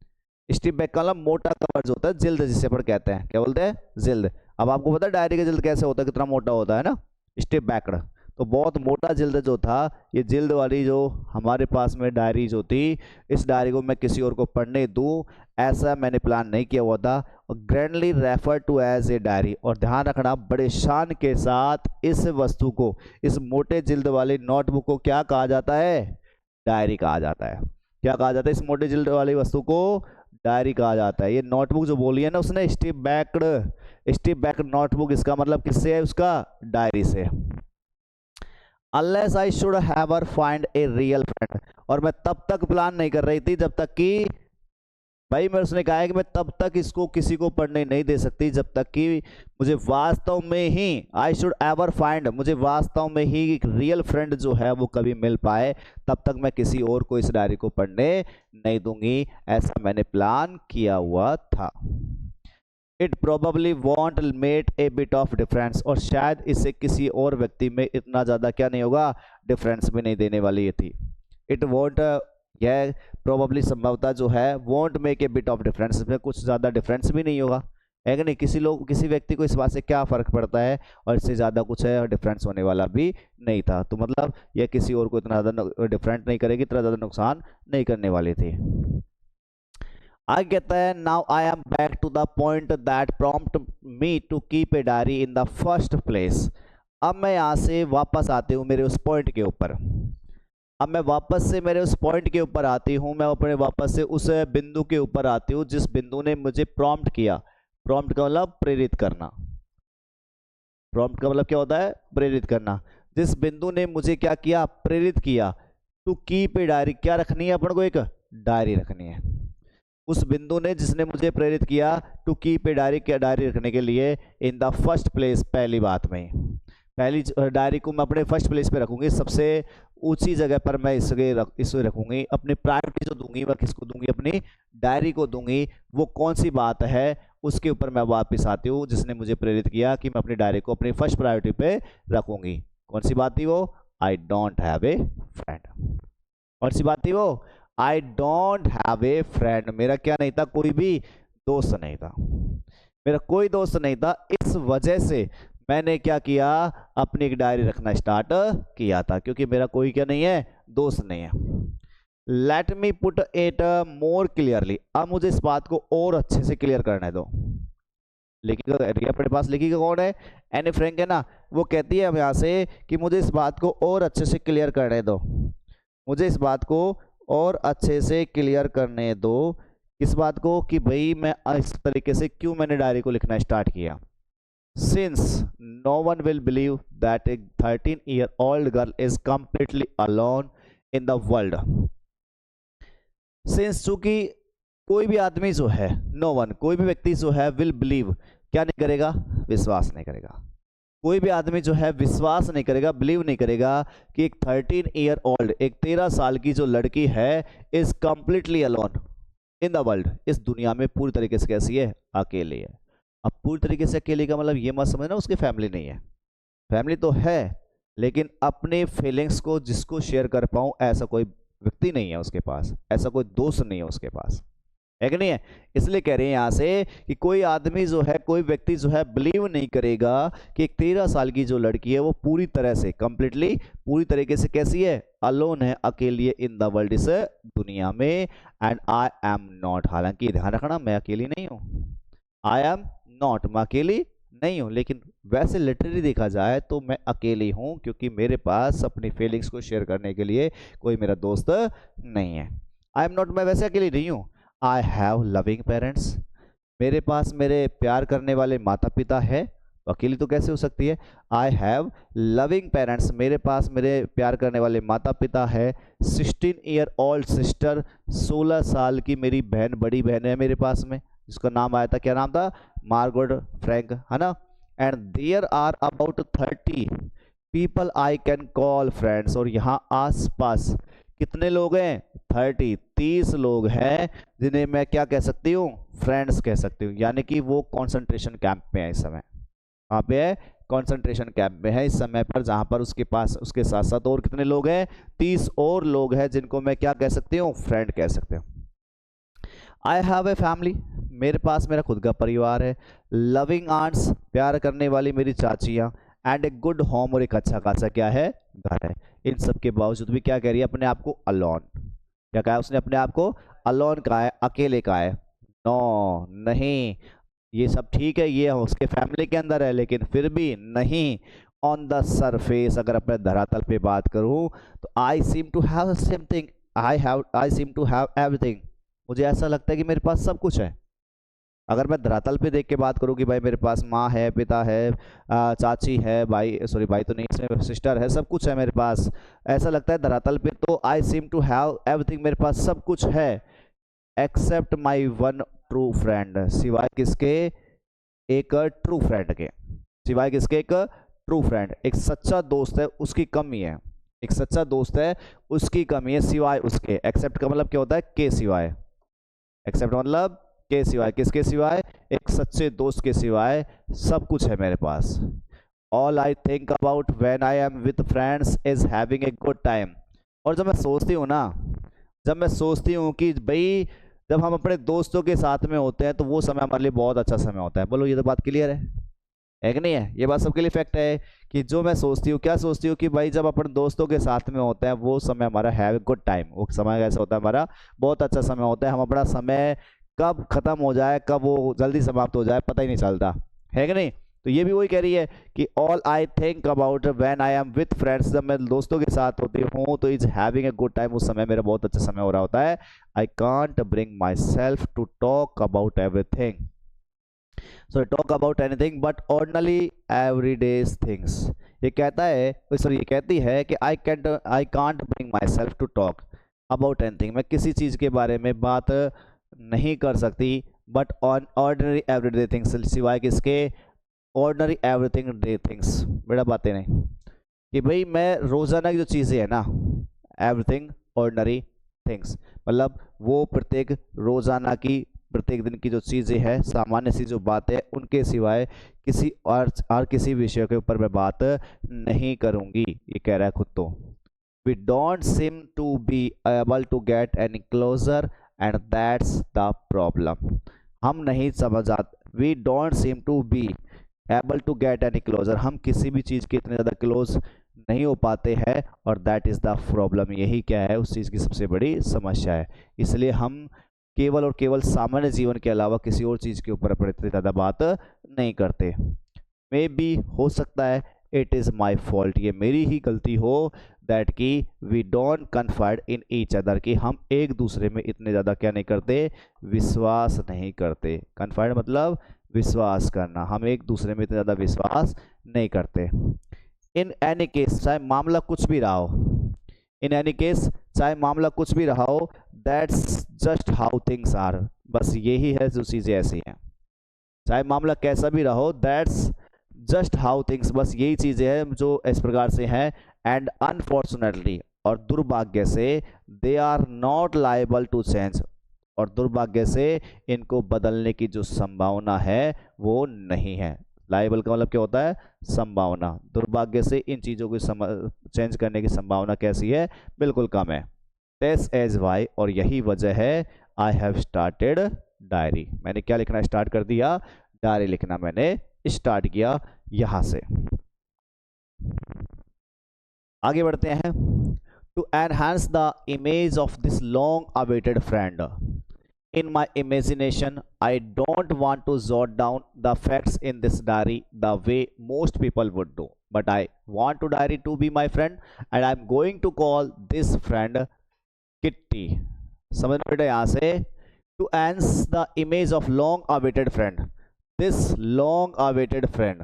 स्टिफ बैक का मतलब मोटा कवर जो होता है, जिल्द जिसे पर कहते हैं, क्या बोलते हैं, जिल्द। अब आपको पता है डायरी का जिल्द कैसे होता है, कितना मोटा होता है ना, स्टिफ बैक्ड, तो बहुत मोटा जिल्द जो था, ये जिल्द वाली जो हमारे पास में डायरी जो थी, इस डायरी को मैं किसी और को पढ़ने दूं, ऐसा मैंने प्लान नहीं किया हुआ था। और grandly refer to as a diary, और ध्यान रखना बड़े शान के साथ इस वस्तु को, इस मोटे जिल्द वाली नोटबुक को क्या कहा जाता है, डायरी कहा जाता है। क्या कहा जाता है, इस मोटे जिल्द वाली वस्तु को डायरी कहा जाता है। ये नोटबुक जो बोली है ना उसने, स्टिफ बैक्ड नोटबुक, इसका मतलब किससे है, उसका डायरी से। Unless I should ever find a real friend, और मैं तब तक प्लान नहीं कर रही थी जब तक कि, भाई मैं उसने कहा है कि मैं तब तक इसको किसी को पढ़ने नहीं दे सकती जब तक कि मुझे वास्तव में ही, आई शुड एवर फाइंड, मुझे वास्तव में ही एक रियल फ्रेंड जो है वो कभी मिल पाए, तब तक मैं किसी और को इस डायरी को पढ़ने नहीं दूंगी, ऐसा मैंने प्लान किया हुआ था। It probably want made a bit of difference, और शायद इससे किसी और व्यक्ति में इतना ज़्यादा क्या नहीं होगा, डिफरेंस भी नहीं देने वाली ये थी। इट वॉन्ट, यह प्रोबेबली संभवतः जो है, want make a bit of difference, इसमें कुछ ज़्यादा डिफरेंस भी नहीं होगा, है कि नहीं। किसी व्यक्ति को इस बात से क्या फ़र्क पड़ता है, और इससे ज़्यादा कुछ है डिफरेंस होने वाला भी नहीं था। तो मतलब यह किसी और को इतना ज़्यादा डिफरेंट नहीं करेगी, इतना ज़्यादा नुकसान नहीं करने वाली थी। आगे कहता है now I am back to the point that prompt me to keep a diary in the first place. अब मैं यहाँ से वापस आती हूँ मेरे उस पॉइंट के ऊपर। अब मैं वापस से मेरे उस पॉइंट के ऊपर आती हूँ, मैं अपने वापस से उस बिंदु के ऊपर आती हूँ जिस बिंदु ने मुझे प्रॉम्प्ट किया। प्रॉम्प्ट का मतलब प्रेरित करना। प्रॉम्प्ट का मतलब क्या होता है? प्रेरित करना। जिस बिंदु ने मुझे क्या किया? प्रेरित किया। टू कीप ए डायरी, क्या रखनी है अपन को? एक डायरी रखनी है। उस बिंदु ने जिसने मुझे प्रेरित किया टू कीप ए डायरी, क्या डायरी रखने के लिए इन द फर्स्ट प्लेस, पहली बात में पहली डायरी को मैं अपने फर्स्ट प्लेस पे रखूंगी, सबसे ऊंची जगह पर मैं इसे रखूंगी। अपनी प्रायोरिटी जो दूंगी वह किसको दूंगी? अपनी डायरी को दूंगी। वो कौन सी बात है उसके ऊपर मैं वापस आती हूँ जिसने मुझे प्रेरित किया कि मैं अपनी डायरी को अपनी फर्स्ट प्रायोरिटी पे रखूंगी। कौन सी बात थी वो? I don't have a friend. कौन सी बात थी वो? I don't have a friend. मेरा क्या नहीं था? कोई भी दोस्त नहीं था। मेरा कोई दोस्त नहीं था। इस वजह से मैंने क्या किया? अपनी एक डायरी रखना स्टार्ट किया था, क्योंकि मेरा कोई क्या नहीं है? दोस्त नहीं है। Let me put it more clearly. अब मुझे इस बात को और अच्छे से क्लियर करने दो। लिखिएगा, अपने पास लिखिएगा कौन है? एनी फ्रैंक है ना। वो कहती है अब यहाँ से कि मुझे इस बात को और अच्छे से क्लियर करने दो। मुझे इस बात को और अच्छे से क्लियर करने दो। किस बात को? कि भाई मैं इस तरीके से क्यों मैंने डायरी को लिखना स्टार्ट किया। Since no one will believe that a 13-year-old girl is completely alone in the world. Since चूंकि कोई भी आदमी जो है, no one, कोई भी व्यक्ति जो है will believe, क्या नहीं करेगा? विश्वास नहीं करेगा। कोई भी आदमी जो है विश्वास नहीं करेगा, बिलीव नहीं करेगा कि एक 13-year-old, एक 13 साल की जो लड़की है, is completely alone in the world, इस दुनिया में पूरी तरीके से कैसी है? अकेली है। अब पूरी तरीके से अकेले का मतलब ये मत समझना उसकी फैमिली नहीं है। फैमिली तो है, लेकिन अपने फीलिंग्स को जिसको शेयर कर पाऊँ ऐसा कोई व्यक्ति नहीं है उसके पास, ऐसा कोई दोस्त नहीं है उसके पास, है कि नहीं है। इसलिए कह रहे हैं यहाँ से कि कोई आदमी जो है, कोई व्यक्ति जो है बिलीव नहीं करेगा कि एक 13 साल की जो लड़की है वो पूरी तरह से कंप्लीटली, पूरी तरीके से कैसी है? अलोन है, अकेली है इन द वर्ल्ड, इस दुनिया में। एंड आई एम नॉट, हालांकि ध्यान रखना मैं अकेली नहीं हूँ। आई एम नॉट, मैं अकेली नहीं हूँ, लेकिन वैसे लिटरली देखा जाए तो मैं अकेली हूँ, क्योंकि मेरे पास अपनी फीलिंग्स को शेयर करने के लिए कोई मेरा दोस्त नहीं है। आई एम नॉट, मैं वैसे अकेली नहीं हूँ। आई हैव लविंग पेरेंट्स, मेरे पास मेरे प्यार करने वाले माता पिता है, तो अकेली तो कैसे हो सकती है? आई हैव लविंग पेरेंट्स, मेरे पास मेरे प्यार करने वाले माता पिता है। 16-year-old सिस्टर, 16 साल की मेरी बहन, बड़ी बहन है मेरे पास में, जिसका नाम आया था, क्या नाम था? मार्गोट फ्रैंक, है ना। And there are about 30 people I can call friends, और यहाँ आस पास कितने लोग हैं? 30 लोग हैं जिन्हें मैं क्या कह सकती हूँ? फ्रेंड्स कह सकती हूँ। यानी कि वो कॉन्सेंट्रेशन कैंप में है इस समय। वहाँ पे है, कॉन्सेंट्रेशन कैंप में है इस समय पर, जहाँ पर उसके पास उसके साथ साथ और कितने लोग हैं? 30 और लोग हैं जिनको मैं क्या कह सकती हूँ? फ्रेंड कह सकते हूँ। आई हैव ए फैमिली, मेरे पास मेरा खुद का परिवार है। लविंग आंट्स, प्यार करने वाली मेरी चाचियाँ। एंड ए गुड होम, और एक अच्छा खासा क्या है? घर है। इन सब के बावजूद भी क्या कह रही है? अपने आप को अलोन, क्या कहा उसने? अपने आप को अलोन कहा है, अकेले कहा है। नो, नहीं, ये सब ठीक है, ये उसके फैमिली के अंदर है, लेकिन फिर भी नहीं। ऑन द सरफेस, अगर अपने धरातल पे बात करूं तो I seem to have something, I seem to have everything, मुझे ऐसा लगता है कि मेरे पास सब कुछ है। अगर मैं धरातल पे देख के बात करूं कि भाई मेरे पास माँ है, पिता है, चाची है, भाई, सॉरी भाई तो नहीं, इसमें सिस्टर है, सब कुछ है मेरे पास, ऐसा लगता है धरातल पे, तो I seem to have everything, मेरे पास सब कुछ है। Except my one true friend, सिवाय किसके? एक ट्रू फ्रेंड के। सिवाय किसके? एक ट्रू फ्रेंड, एक सच्चा दोस्त है, उसकी कमी है। एक सच्चा दोस्त है, उसकी कमी है, सिवाय उसके। एक्सेप्ट का मतलब क्या होता है? के सिवाय। एक्सेप्ट मतलब के सिवाय, किसके सिवाय? एक सच्चे दोस्त के सिवाय सब कुछ है मेरे पास। All I think about when I am with friends is having a good time, और जब मैं सोचती हूँ ना, जब मैं सोचती हूँ कि भाई जब हम अपने दोस्तों के साथ में होते हैं तो वो समय हमारे लिए बहुत अच्छा समय होता है। बोलो, ये तो बात क्लियर है कि नहीं है? ये बात सबके लिए फैक्ट है कि जो मैं सोचती हूँ, क्या सोचती हूँ कि भाई जब अपन दोस्तों के साथ में होते हैं वो समय हमारा हैव ए गुड टाइम, वो समय कैसा होता है हमारा, बहुत अच्छा समय होता है। हम अपना समय कब खत्म हो जाए, कब वो जल्दी समाप्त हो जाए, पता ही नहीं चलता, है कि नहीं? तो ये भी वही कह रही है कि all I think about when I am with friends, जब मैं दोस्तों के साथ होती हूँ तो is having a good time, उस समय मेरा बहुत अच्छा समय हो रहा होता है। I can't bring myself to talk about everything, so talk about anything but ordinary everyday things. ये कहता है, सॉरी ये कहती है कि I can't bring myself to talk about anything, मैं किसी चीज़ के बारे में बात नहीं कर सकती, but on ordinary everyday things, सिवाय किसके, ऑर्डिनरी एवरीथिंग डे थिंग्स, बेटा बातें नहीं, कि भाई मैं रोज़ाना की जो चीज़ें हैं ना, एवरीथिंग ऑर्डिनरी थिंग्स, मतलब वो प्रत्येक रोज़ाना की, प्रत्येक दिन की जो चीज़ें हैं, सामान्य सी जो बातें, उनके सिवाय किसी और किसी विषय के ऊपर मैं बात नहीं करूँगी, ये कह रहा है खुद तो। We don't seem to be able to get any closer and that's the problem. हम नहीं समझ आते, we don't seem to be able to get any closer, हम किसी भी चीज़ के इतने ज़्यादा क्लोज नहीं हो पाते हैं, और that is the problem, यही क्या है उस चीज़ की सबसे बड़ी समस्या है। इसलिए हम केवल और केवल सामान्य जीवन के अलावा किसी और चीज़ के ऊपर अपने इतनी ज़्यादा बात नहीं करते। मे बी हो सकता है इट इज़ माई फॉल्ट, ये मेरी ही गलती हो, दैट कि we don't confide in each other, कि हम एक दूसरे में इतने ज़्यादा क्या नहीं करते, विश्वास नहीं करते। कन्फाइड मतलब विश्वास करना, हम एक दूसरे में इतना ज़्यादा विश्वास नहीं करते। इन एनी केस, चाहे मामला कुछ भी रहा हो, इन एनी केस चाहे मामला कुछ भी रहा हो, that's just how things are, बस यही है जो चीज़ें ऐसी हैं, चाहे मामला कैसा भी रहो, दैट्स जस्ट हाउ थिंग्स, बस यही चीज़ें हैं जो इस प्रकार से हैं। एंड अनफॉर्चुनेटली, और दुर्भाग्य से, they are not liable to change, और दुर्भाग्य से इनको बदलने की जो संभावना है वो नहीं है। लायबल का मतलब क्या होता है, संभावना, दुर्भाग्य से इन चीज़ों को चेंज करने की संभावना कैसी है, बिल्कुल कम है। दिस इज वाई, और यही वजह है, आई हैव स्टार्टेड डायरी, मैंने क्या लिखना स्टार्ट कर दिया, डायरी लिखना मैंने स्टार्ट किया। यहां से आगे बढ़ते हैं। To enhance the image of this long awaited friend, in my imagination I don't want to jot down the facts in this diary the way most people would do, but I want to diary to be my friend and I am going to call this friend Kitty. समझ में बेटा यहां से, to enhance the image of long awaited friend, this long awaited friend,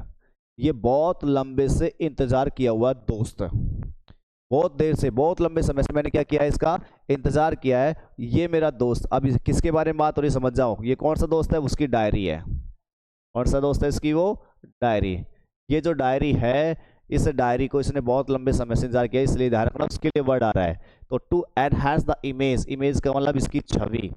ये बहुत लंबे से इंतजार किया हुआ दोस्त, बहुत देर से, बहुत लंबे समय से मैंने क्या किया है, इसका इंतजार किया है, ये मेरा दोस्त। अब किसके बारे में बात हो रही समझ जाओ, ये कौन सा दोस्त है, उसकी डायरी है। कौन सा दोस्त है इसकी, वो डायरी। ये जो डायरी है, इस डायरी को इसने बहुत लंबे समय से इंतजार किया, इसलिए ध्यान रखना उसके लिए वर्ड आ रहा है। तो to enhance the image, image का मतलब इसकी छवि,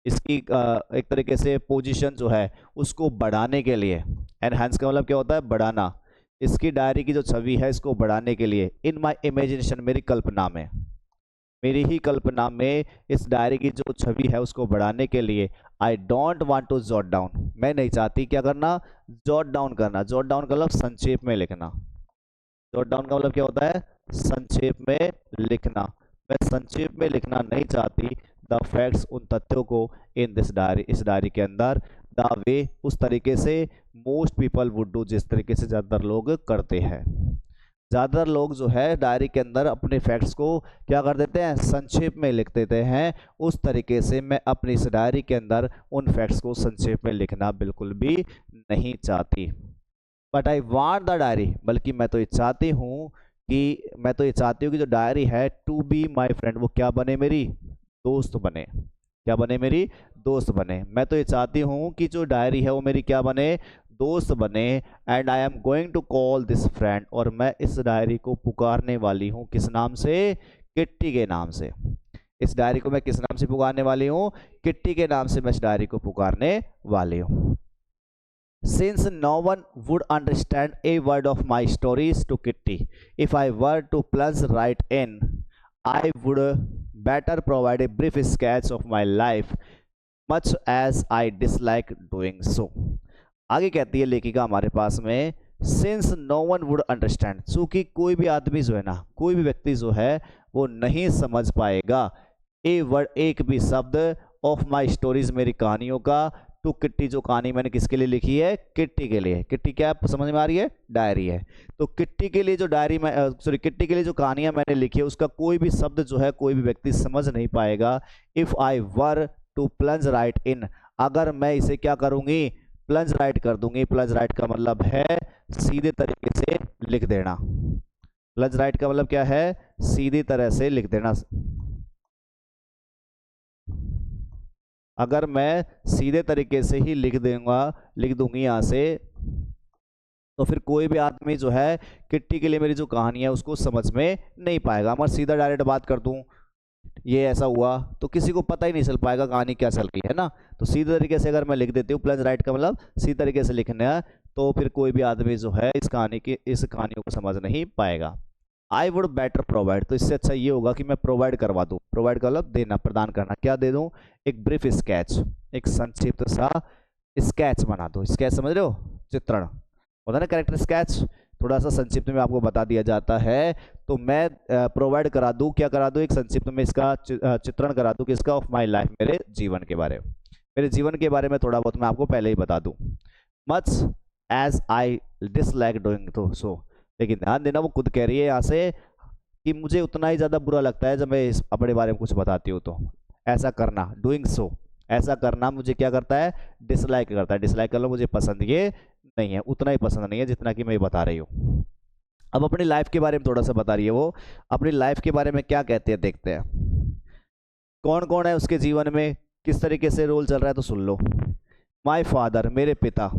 इसकी एक तरीके से पोजीशन जो है उसको बढ़ाने के लिए, एनहांस का मतलब क्या होता है, बढ़ाना, इसकी डायरी की जो छवि है इसको बढ़ाने के लिए, इन माई इमेजिनेशन, मेरी कल्पना में, मेरी ही कल्पना में इस डायरी की जो छवि है उसको बढ़ाने के लिए, I don't want to jot down, मैं नहीं चाहती क्या करना, जॉट डाउन करना। जॉट डाउन का मतलब संक्षेप में लिखना, जॉट डाउन का मतलब क्या होता है, संक्षेप में लिखना। मैं संक्षेप में लिखना नहीं चाहती, द फैक्ट्स, उन तथ्यों को, इन दिस डायरी, इस डायरी के अंदर, द वे, उस तरीके से, मोस्ट पीपल वुड डू, जिस तरीके से ज़्यादातर लोग करते हैं। ज़्यादातर लोग जो है डायरी के अंदर अपने फैक्ट्स को क्या कर देते हैं, संक्षेप में लिख देते हैं, उस तरीके से मैं अपनी इस डायरी के अंदर उन फैक्ट्स को संक्षेप में लिखना बिल्कुल भी नहीं चाहती। But I want the diary, बल्कि मैं तो ये चाहती हूँ कि जो डायरी है, टू बी माई फ्रेंड, वो क्या बने, मेरी दोस्त बने। क्या बने, मेरी दोस्त बने। मैं तो ये चाहती हूँ कि जो डायरी है वो मेरी क्या बने, दोस्त बने। And I am going to call this friend, और मैं इस डायरी को पुकारने वाली हूँ, किस नाम से, किट्टी के नाम से। इस डायरी को मैं किस नाम से पुकारने वाली हूँ, किट्टी के नाम से मैं इस डायरी को पुकारने वाली हूँ। Since no one would understand a word of my stories to Kitty, if I were to plunge right in, I would better provide a brief sketch of my life much as I dislike doing so. आगे कहती है लेखिका हमारे पास में, since no one would understand, चूंकि कोई भी आदमी जो है ना, कोई भी व्यक्ति जो है वो नहीं समझ पाएगा ए वर्ड, एक भी शब्द ऑफ माई स्टोरीज, मेरी कहानियों का, टू किट्टी, जो कहानी मैंने किसके लिए लिखी है, किट्टी के लिए। किट्टी क्या समझ में आ रही है, डायरी है। तो किट्टी के लिए जो डायरी में सॉरी किट्टी के लिए जो कहानियां मैंने लिखी है उसका कोई भी शब्द जो है कोई भी व्यक्ति समझ नहीं पाएगा। If I were to plunge right in, अगर मैं इसे क्या करूंगी, प्लंज राइट कर दूंगी। प्लंज राइट का मतलब है सीधे तरीके से लिख देना। प्लंज राइट का मतलब क्या है, सीधी तरह से लिख देना। अगर मैं सीधे तरीके से ही लिख दूंगी यहाँ से, तो फिर कोई भी आदमी जो है किट्टी के लिए मेरी जो कहानी है उसको समझ में नहीं पाएगा। मैं सीधा डायरेक्ट बात कर दूं ये ऐसा हुआ तो किसी को पता ही नहीं चल पाएगा कहानी क्या चल रही है ना। तो सीधे तरीके से अगर मैं लिख देती हूँ, प्लस राइट का मतलब सीधे तरीके से लिखना है, तो फिर कोई भी आदमी जो है इस कहानियों को समझ नहीं पाएगा। आई वुड बेटर प्रोवाइड, तो इससे अच्छा ये होगा कि मैं प्रोवाइड करवा दूँ। प्रोवाइड का मतलब देना, प्रदान करना। क्या दे दूँ, एक ब्रीफ स्केच, एक संक्षिप्त सा स्केच बना दो। स्केच समझ रहे हो, चित्रण होता है ना, कैरेक्टर स्केच, थोड़ा सा संक्षिप्त में आपको बता दिया जाता है। तो मैं प्रोवाइड करा दूं, क्या करा दूं, एक संक्षिप्त में इसका चित्रण करा दूं किसका, ऑफ माई लाइफ, मेरे जीवन के बारे में। मेरे जीवन के बारे में थोड़ा बहुत मैं आपको पहले ही बता दूं। Much as I dislike doing तो सो, लेकिन ध्यान देना वो खुद कह रही है यहाँ से कि मुझे उतना ही ज़्यादा बुरा लगता है जब मैं अपने बारे में कुछ बताती हूँ। तो ऐसा करना, डूइंग सो, ऐसा करना मुझे क्या करता है, डिसलाइक करता है। डिसलाइक कर लो, मुझे पसंद ये नहीं है, उतना ही पसंद नहीं है जितना कि मैं बता रही हूँ। अब अपनी लाइफ के बारे में थोड़ा सा बता रही है वो, अपनी लाइफ के बारे में क्या कहते हैं देखते हैं। कौन कौन है उसके जीवन में, किस तरीके से रोल चल रहा है, तो सुन लो। माई फादर, मेरे पिता।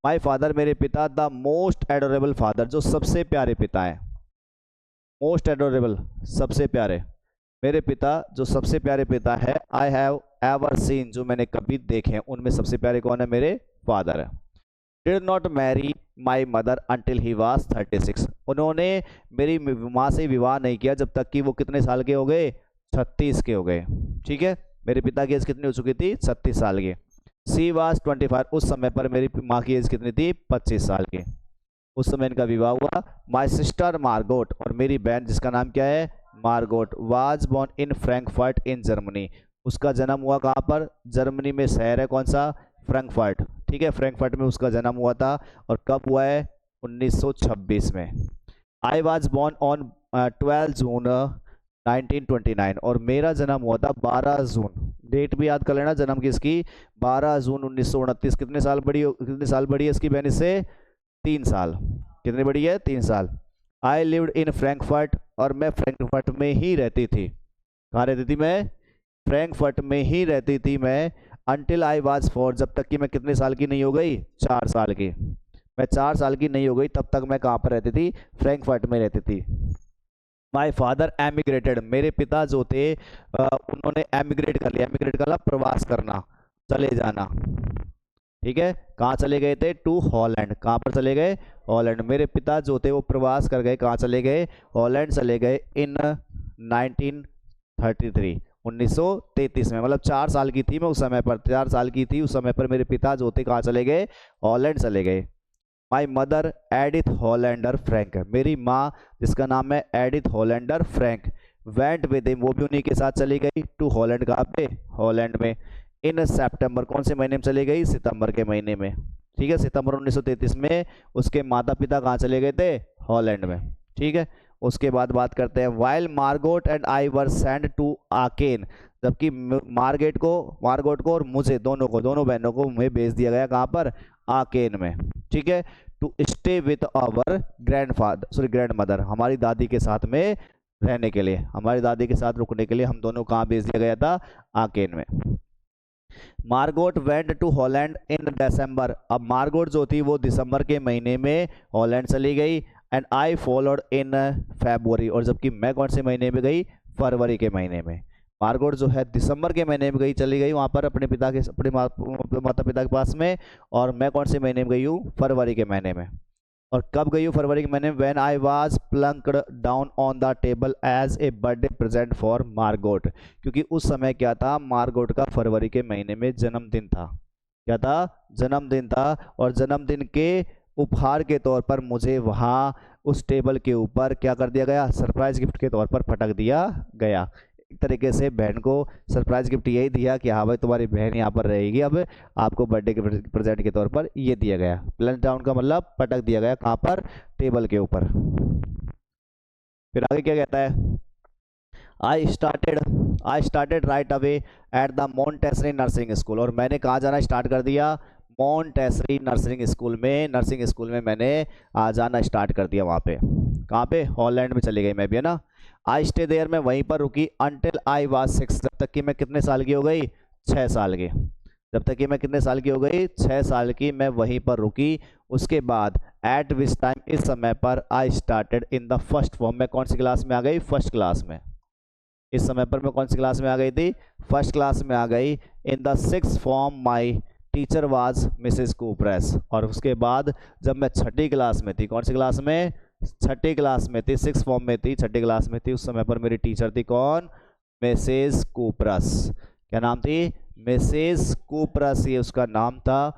माई फादर, मेरे पिता। द मोस्ट एडोरेबल फादर, जो सबसे प्यारे पिता है। मोस्ट एडोरेबल, सबसे प्यारे। मेरे पिता जो सबसे प्यारे पिता है। आई हैव एवर सीन, जो मैंने कभी देखे हैं उनमें सबसे प्यारे कौन है, मेरे फादर है। Did not marry my mother until he was 36, उन्होंने मेरी माँ से विवाह नहीं किया जब तक कि वो कितने साल के हो गए, 36 के हो गए। ठीक है, मेरे पिता की एज कितनी हो चुकी थी, 36 साल की। सी वाज 25, उस समय पर मेरी माँ की एज कितनी थी, 25 साल की। उस समय इनका विवाह हुआ। माई सिस्टर मार्गोट, और मेरी बहन जिसका नाम क्या है, Margot, was born in Frankfurt in Germany, उसका जन्म हुआ कहाँ पर, जर्मनी में शहर है कौन सा, फ्रैंकफर्ट। ठीक है, फ्रैंकफर्ट में उसका जन्म हुआ था। और कब हुआ है, 1926 में। आई वाज बोर्न ऑन 12 जून 1929, और मेरा जन्म हुआ था 12 जून। डेट भी याद कर लेना जन्म की इसकी, 12 जून 1929। कितने साल बड़ी है इसकी बहन इससे, 3 साल। कितनी बड़ी है, 3 साल। आई लिव्ड इन फ्रैंकफर्ट, और मैं फ्रैंकफर्ट में ही रहती थी। कहाँ रहती थी मैं, फ्रैंकफर्ट में ही रहती थी मैं। अनटिल आई वाज 4, जब तक कि मैं कितने साल की नहीं हो गई, 4 साल की। मैं 4 साल की नहीं हो गई तब तक मैं कहाँ पर रहती थी, फ्रैंकफर्ट में रहती थी। माई फादर एमिग्रेटेड, मेरे पिता जो थे उन्होंने एमिग्रेट कर लिया। एमिग्रेट का मतलब प्रवास करना, चले जाना। ठीक है, कहाँ चले गए थे, टू हॉलैंड। कहाँ पर चले गए, हॉलैंड। मेरे पिता जो थे वो प्रवास कर गए, कहाँ चले गए, हॉलैंड चले गए। इन 1933, 1933 में, मतलब 4 साल की थी मैं उस समय पर, 4 साल की थी उस समय पर मेरे पिता जो थे कहाँ चले गए, हॉलैंड चले गए। My mother Edith Hollander Frank, मेरी माँ जिसका नाम है Edith Hollander Frank, went with him, वो भी उन्हीं के साथ चली गई टू हॉलैंड। कहाँ पे, हॉलैंड में। इन सितंबर, कौन से महीने में चली गई, सितंबर के महीने में। ठीक है, सितंबर 1933 में उसके माता पिता कहाँ चले गए थे, हॉलैंड में। ठीक है, उसके बाद बात करते हैं। While Margot and I were sent to Aachen, जबकि मार्गोट को और मुझे दोनों बहनों को मुझे भेज दिया गया कहाँ पर, आकेन में। ठीक है, to stay with our grandmother, हमारी दादी के साथ में रहने के लिए, हमारी दादी के साथ रुकने के लिए हम दोनों कहाँ भेज दिया गया था, आकेन में। मार्गोट वेंट टू हॉलैंड इन दिसंबर, अब मार्गोट जो थी वो दिसंबर के महीने में हॉलैंड चली गई। एंड आई फॉलोड इन फरवरी, और जबकि मैं कौन से महीने में गई, फरवरी के महीने में। मार्गोट जो है दिसंबर के महीने में चली गई वहाँ पर अपने माता पिता के पास में, और मैं कौन से महीने में गई हूँ, फरवरी के महीने में। और कब गई हूँ फरवरी के महीने में? When I was plunked down on the table as a birthday present for Margot, क्योंकि उस समय क्या था, मार्गोट का फरवरी के महीने में जन्मदिन था। क्या था? जन्मदिन था। और जन्मदिन के उपहार के तौर पर मुझे वहाँ उस टेबल के ऊपर क्या कर दिया गया, सरप्राइज गिफ्ट के तौर पर पटक दिया गया। एक तरीके से बहन को सरप्राइज गिफ्ट यही दिया कि हाँ भाई तुम्हारी बहन यहाँ पर रहेगी, अब आपको बर्थडे के प्रेजेंट के तौर पर ये दिया गया। प्लंज डाउन का मतलब पटक दिया गया, कहाँ पर? टेबल के ऊपर। फिर आगे क्या कहता है? I started right away at the Montessori nursing school, और मैंने कहाँ जाना स्टार्ट कर दिया? मोंटेसरी नर्सिंग स्कूल में मैंने आ जाना स्टार्ट कर दिया। वहाँ पे कहाँ पे? हॉलैंड में चली गई मैं भी, है ना। आई स्टे देयर, मैं वहीं पर रुकी, अंटिल आई वाज 6, जब तक कि मैं कितने साल की हो गई? 6 साल की। जब तक कि मैं कितने साल की हो गई? 6 साल की मैं वहीं पर रुकी। उसके बाद एट विच टाइम, इस समय पर, I started in the first form, मैं कौन सी क्लास में आ गई? फर्स्ट क्लास में। इस समय पर मैं कौन सी क्लास में आ गई थी? फर्स्ट क्लास में आ गई। In the 6th form my teacher was Mrs Kuperus, और उसके बाद जब मैं छठी क्लास में थी, कौन सी क्लास में? छठी क्लास में थी, 6th फॉर्म में थी, छठी क्लास में थी, उस समय पर मेरी टीचर थी कौन? मिसेस कूपरस। क्या नाम थी? मिसेस कूपरस, ये उसका नाम था।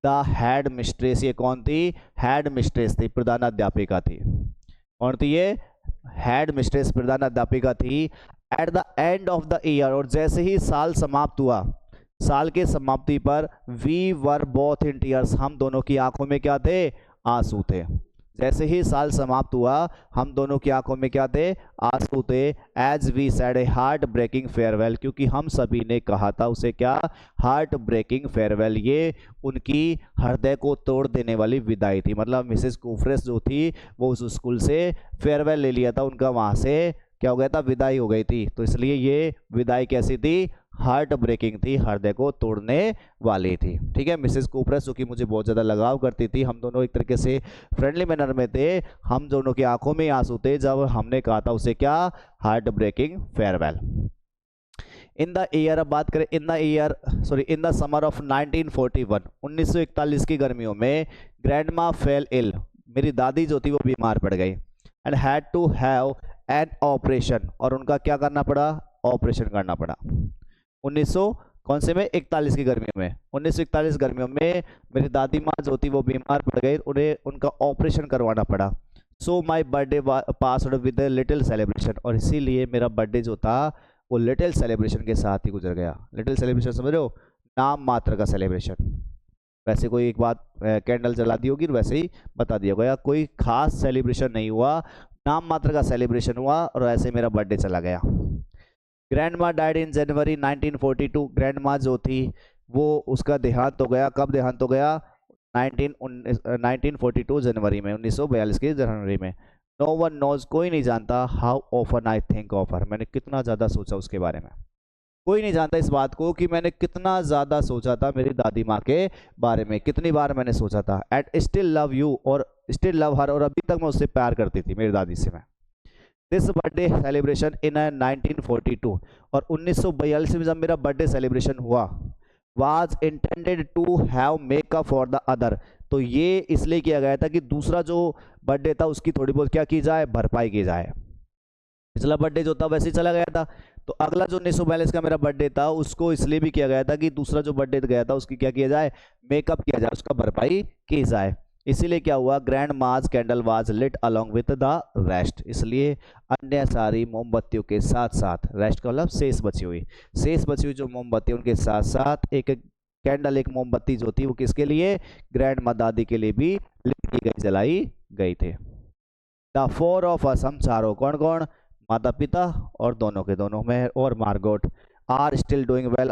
द हेड मिस्ट्रेस, ये कौन थी? हेड मिस्ट्रेस थी, प्रधानाध्यापिका थी। कौन थी ये? हेड मिस्ट्रेस, प्रधानाध्यापिका थी। At the end of the year, और जैसे ही साल समाप्त हुआ, साल के समाप्ति पर, we were both in tears, हम दोनों की आंखों में क्या थे? आंसू थे। जैसे ही साल समाप्त हुआ, हम दोनों की आंखों में क्या थे? आंसू थे। As we said a heartbreaking farewell, क्योंकि हम सभी ने कहा था उसे क्या? हार्ट ब्रेकिंग फेयरवेल, ये उनकी हृदय को तोड़ देने वाली विदाई थी। मतलब मिसेस कूफरेस जो थी वो उस स्कूल से फेयरवेल ले लिया था, उनका वहाँ से क्या हो गया था? विदाई हो गई थी। तो इसलिए ये विदाई कैसी थी? हार्ट ब्रेकिंग थी, हृदय को तोड़ने वाली थी। ठीक है, मिसेस कूपरेस जो कि मुझे बहुत ज़्यादा लगाव करती थी, हम दोनों एक तरीके से फ्रेंडली मैनर में थे, हम दोनों की आंखों में आंसू थे जब हमने कहा था उसे क्या? Heartbreaking farewell. In the year, अब बात करें in the year, sorry in the summer of 1941, 1941 की गर्मियों में, ग्रैंडमा फेल इल, मेरी दादी जो थी वो बीमार पड़ गई। And had to have an operation, और उनका क्या करना पड़ा? ऑपरेशन करना पड़ा। 1900 कौन से में? 41 की गर्मियों में, 1941 गर्मियों में मेरी दादी माँ जो थी वो बीमार पड़ गई, उन्हें उनका ऑपरेशन करवाना पड़ा। So my birthday passed with a little celebration, और इसीलिए मेरा बर्थडे जो था वो लिटिल सेलिब्रेशन के साथ ही गुजर गया। लिटिल सेलिब्रेशन समझ रहे हो? नाम मात्र का सेलिब्रेशन। वैसे कोई एक बात कैंडल जला दी होगी, वैसे ही बता दिया गया, कोई खास सेलिब्रेशन नहीं हुआ, नाम मात्र का सेलिब्रेशन हुआ, और ऐसे मेरा बर्थडे चला गया। ग्रैंड माँ डाइड इन जनवरी 1942, ग्रैंड माँ जो थी वो उसका देहांत हो गया। कब देहांत हो गया? 1942 जनवरी में, 1942 की जनवरी में। नो वन नोज, कोई नहीं जानता, how often I think of her, मैंने कितना ज़्यादा सोचा उसके बारे में। कोई नहीं जानता इस बात को कि मैंने कितना ज़्यादा सोचा था मेरी दादी माँ के बारे में, कितनी बार मैंने सोचा था। एट स्टिल लव यू, और स्टिल लव हर, और अभी तक मैं उससे प्यार करती थी, मेरी दादी से मैं। दिस बर्थडे सेलिब्रेशन इन 1942, और 1942 में जब मेरा बर्थडे सेलिब्रेशन हुआ, was intended to have make up for the other, तो ये इसलिए किया गया था कि दूसरा जो बर्थडे था उसकी थोड़ी बहुत क्या की जाए? भरपाई की जाए। पिछला बर्थडे जो था वैसे ही चला गया था, तो अगला जो 1942 का मेरा बर्थडे था उसको इसलिए भी किया गया था कि दूसरा जो बर्थडे गया था उसकी क्या किया जाए? मेकअप किया जाए, उसका भरपाई की जाए। इसीलिए क्या हुआ? Grandma's candle was lit along with the rest, इसलिए अन्य सारी मोमबत्तियों के साथ साथ, रेस्ट का मतलब शेष बची हुई जो मोमबत्ती उनके साथ साथ एक कैंडल, एक मोमबत्ती जो थी वो किसके लिए? ग्रैंड माँ दादी के लिए भी लिट की गई, जलाई गई थे। द फोर ऑफ अस, हम चारों, कौन कौन? माता पिता और दोनों के दोनों में और Margot, are still doing well,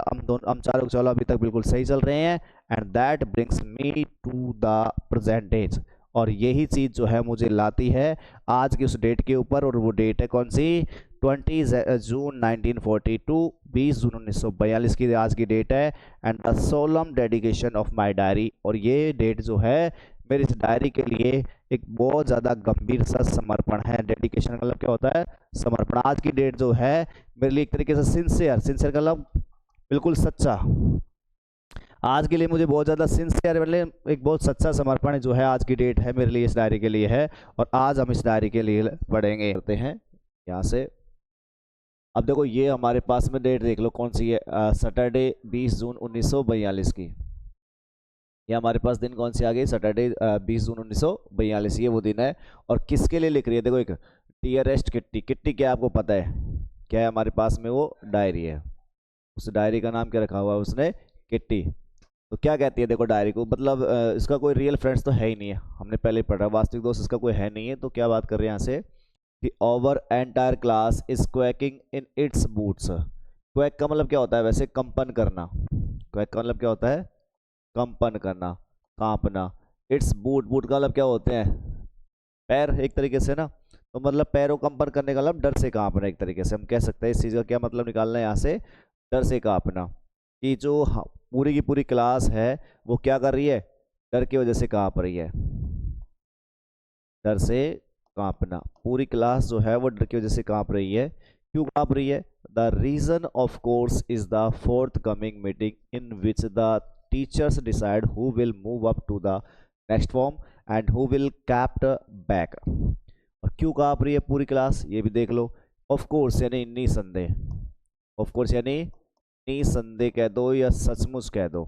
हम चारों चलो अभी तक बिल्कुल सही चल रहे हैं। And that brings me to the present days, और यही चीज़ जो है मुझे लाती है आज की उस डेट के ऊपर, और वो डेट है कौन सी? 20 जून 1942, 20 जून 1942 की आज की डेट है। And the solemn dedication of my diary, और ये डेट जो है मेरी इस डायरी के लिए एक बहुत ज़्यादा गंभीर सा समर्पण है। डेडिकेशन का मतलब क्या होता है? समर्पण। आज की डेट जो है मेरे लिए एक तरीके से सिंसियर का मतलब बिल्कुल सच्चा, आज के लिए मुझे बहुत ज़्यादा सिंसियर, मतलब एक बहुत सच्चा समर्पण जो है आज की डेट है मेरे लिए, इस डायरी के लिए है। और आज हम इस डायरी के लिए पढ़ेंगे करते हैं यहाँ से। अब देखो ये हमारे पास में डेट देख लो कौन सी है, सैटरडे 20 जून 1942 की। ये हमारे पास दिन कौन सी आ गई, सैटरडे 20 जून 1942, ये वो दिन है। और किसके लिए लिख रही है, देखो एक डियरेस्ट किट्टी। किट्टी क्या आपको पता है क्या है, हमारे पास में वो डायरी है। उस डायरी का नाम क्या रखा हुआ है उसने, किट्टी। तो क्या कहती है देखो डायरी को, मतलब इसका कोई रियल फ्रेंड्स तो है ही नहीं है, हमने पहले ही पढ़ा, वास्तविक दोस्त इसका कोई है नहीं है। तो क्या बात कर रहे हैं यहाँ से कि our entire class is quaking in its boots. Quack का मतलब क्या होता है वैसे, कंपन करना। क्वैक का मतलब क्या होता है, कंपन करना, कांपना। इट्स बूट, बूट का मतलब क्या होते हैं, पैर एक तरीके से ना। तो मतलब पैरों कंपन करने का मतलब डर से कांपना, एक तरीके से हम कह सकते हैं। इस चीज़ का क्या मतलब निकालना है यहाँ से, डर से कांपना। कि जो पूरी की पूरी क्लास है वो क्या कर रही है, डर की वजह से कांप रही है। डर से कांपना, पूरी क्लास जो है वो डर की वजह से कांप रही है। क्यों कांप रही है, the reason of course is the forthcoming meeting in which the teachers decide who will move up to the next form and who will kept back. और क्यों कांप रही है पूरी क्लास, ये भी देख लो। ऑफ कोर्स यानी निसंदेह, ऑफ कोर्स यानी निसंदेह कह दो या सचमुच कह दो,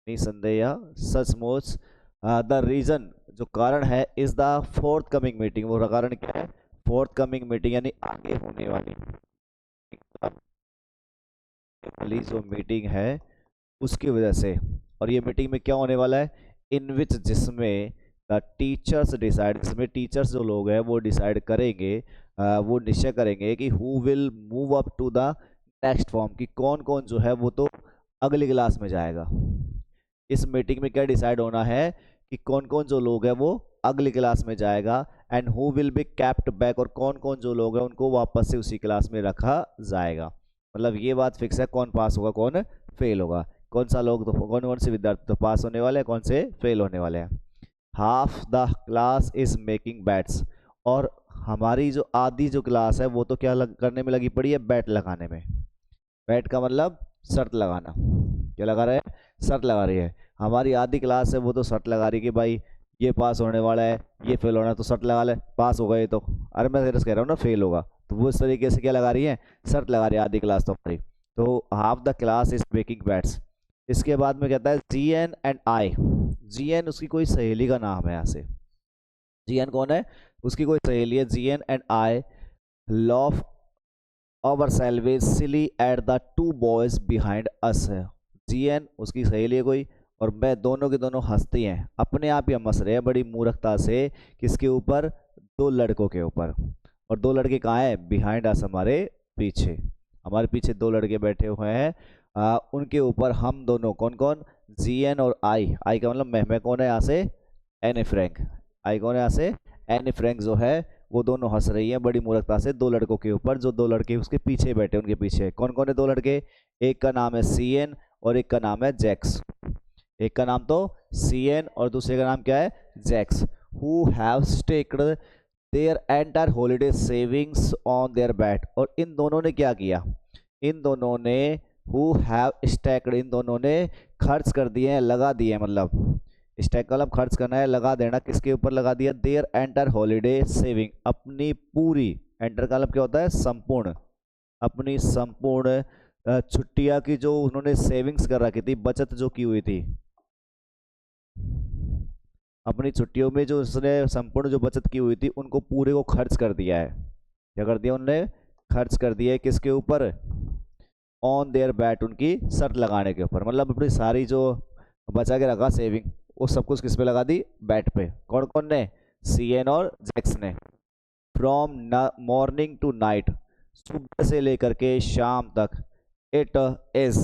निसंदेह या सचमुच। द रीजन जो कारण है, is the forthcoming meeting, वो कारण क्या है, फोर्थ कमिंग मीटिंग यानी आगे होने वाली जो मीटिंग है उसकी वजह से। और ये मीटिंग में क्या होने वाला है, इन विच, जिसमें द टीचर्स डिसाइड, जिसमें टीचर्स जो लोग हैं वो डिसाइड करेंगे, वो निश्चय करेंगे कि who will move up to the next form, कि कौन कौन जो है वो तो अगली क्लास में जाएगा। इस मीटिंग में क्या डिसाइड होना है कि कौन कौन जो लोग हैं वो अगली क्लास में जाएगा, and who will be kept back, और कौन कौन जो लोग हैं उनको वापस से उसी क्लास में रखा जाएगा। मतलब ये बात फिक्स है, कौन पास होगा कौन फेल होगा, कौन सा लोग तो कौन कौन से विद्यार्थी तो पास होने वाले हैं, कौन से फेल होने वाले हैं। Half the class is making bats, और हमारी जो आधी जो क्लास है वो तो क्या करने में लगी पड़ी है, बैट लगाने में। बैट का मतलब शर्त लगाना, क्या लगा रहे हैं, शर्त लगा रही है। हमारी आधी क्लास है वो तो शर्त लगा रही है कि भाई ये पास होने वाला है, ये फेल होना है, तो शर्त लगा ले, पास हो गए तो। अरे मैं तेरे से कह रहा हूँ ना फेल होगा, तो वो इस तरीके से क्या लगा रही है, शर्त लगा रही है आधी क्लास तो हमारी। तो half the class is making bets. इसके बाद में कहता है G N and I. G N उसकी कोई सहेली का नाम है, यहाँ से जी एन कौन है, उसकी कोई सहेली है। G N and I love ourselves silly at the two boys behind us है। जी एन उसकी सहेली है कोई, और मैं दोनों के दोनों हंसती हैं, अपने आप ही हम हंस रहे हैं बड़ी मूर्खता से, किसके ऊपर, दो लड़कों के ऊपर। और दो लड़के कहाँ हैं, बिहाइंड अस, हमारे पीछे, हमारे पीछे दो लड़के बैठे हुए हैं। उनके ऊपर हम दोनों, कौन कौन, जी एन और आई। आई का मतलब मैं कौन है यहाँ से, एनी फ्रैंक। आई कौन है यहाँ से, एनी फ्रैंक जो है वो दोनों हंस रही है बड़ी मूर्खता से दो लड़कों के ऊपर, जो दो लड़के उसके पीछे बैठे, उनके पीछे कौन कौन है, दो लड़के। एक का नाम है सी एन और एक का नाम है जैक्स। एक का नाम तो सी एन और दूसरे का नाम क्या है, Jacques. Who have staked their entire holiday savings on their bet. और इन दोनों ने क्या किया, इन दोनों ने, हु हैव स्टेक्ड, इन दोनों ने खर्च कर दिए हैं, लगा दिए, मतलब स्टैक का मतलब खर्च करना है, लगा देना, किसके ऊपर लगा दिया, देयर एंटर हॉलीडे सेविंग, अपनी पूरी, एंटर का मतलब क्या होता है, संपूर्ण, अपनी संपूर्ण छुट्टियां की जो उन्होंने सेविंग्स कर रखी थी, बचत जो की हुई थी, अपनी छुट्टियों में जो उसने संपूर्ण जो बचत की हुई थी उनको पूरे को खर्च कर दिया है। क्या कर दिया उन्होंने, खर्च कर दिया है, किसके ऊपर, ऑन देयर बैट, उनकी शर्त लगाने के ऊपर। मतलब अपनी सारी जो बचा के रखा सेविंग वो सब कुछ किस पे लगा दी, बैट पे। कौन कौन ने, सी एन और जैक्स ने। फ्रॉम मॉर्निंग टू नाइट, सुबह से लेकर के शाम तक, इट इज,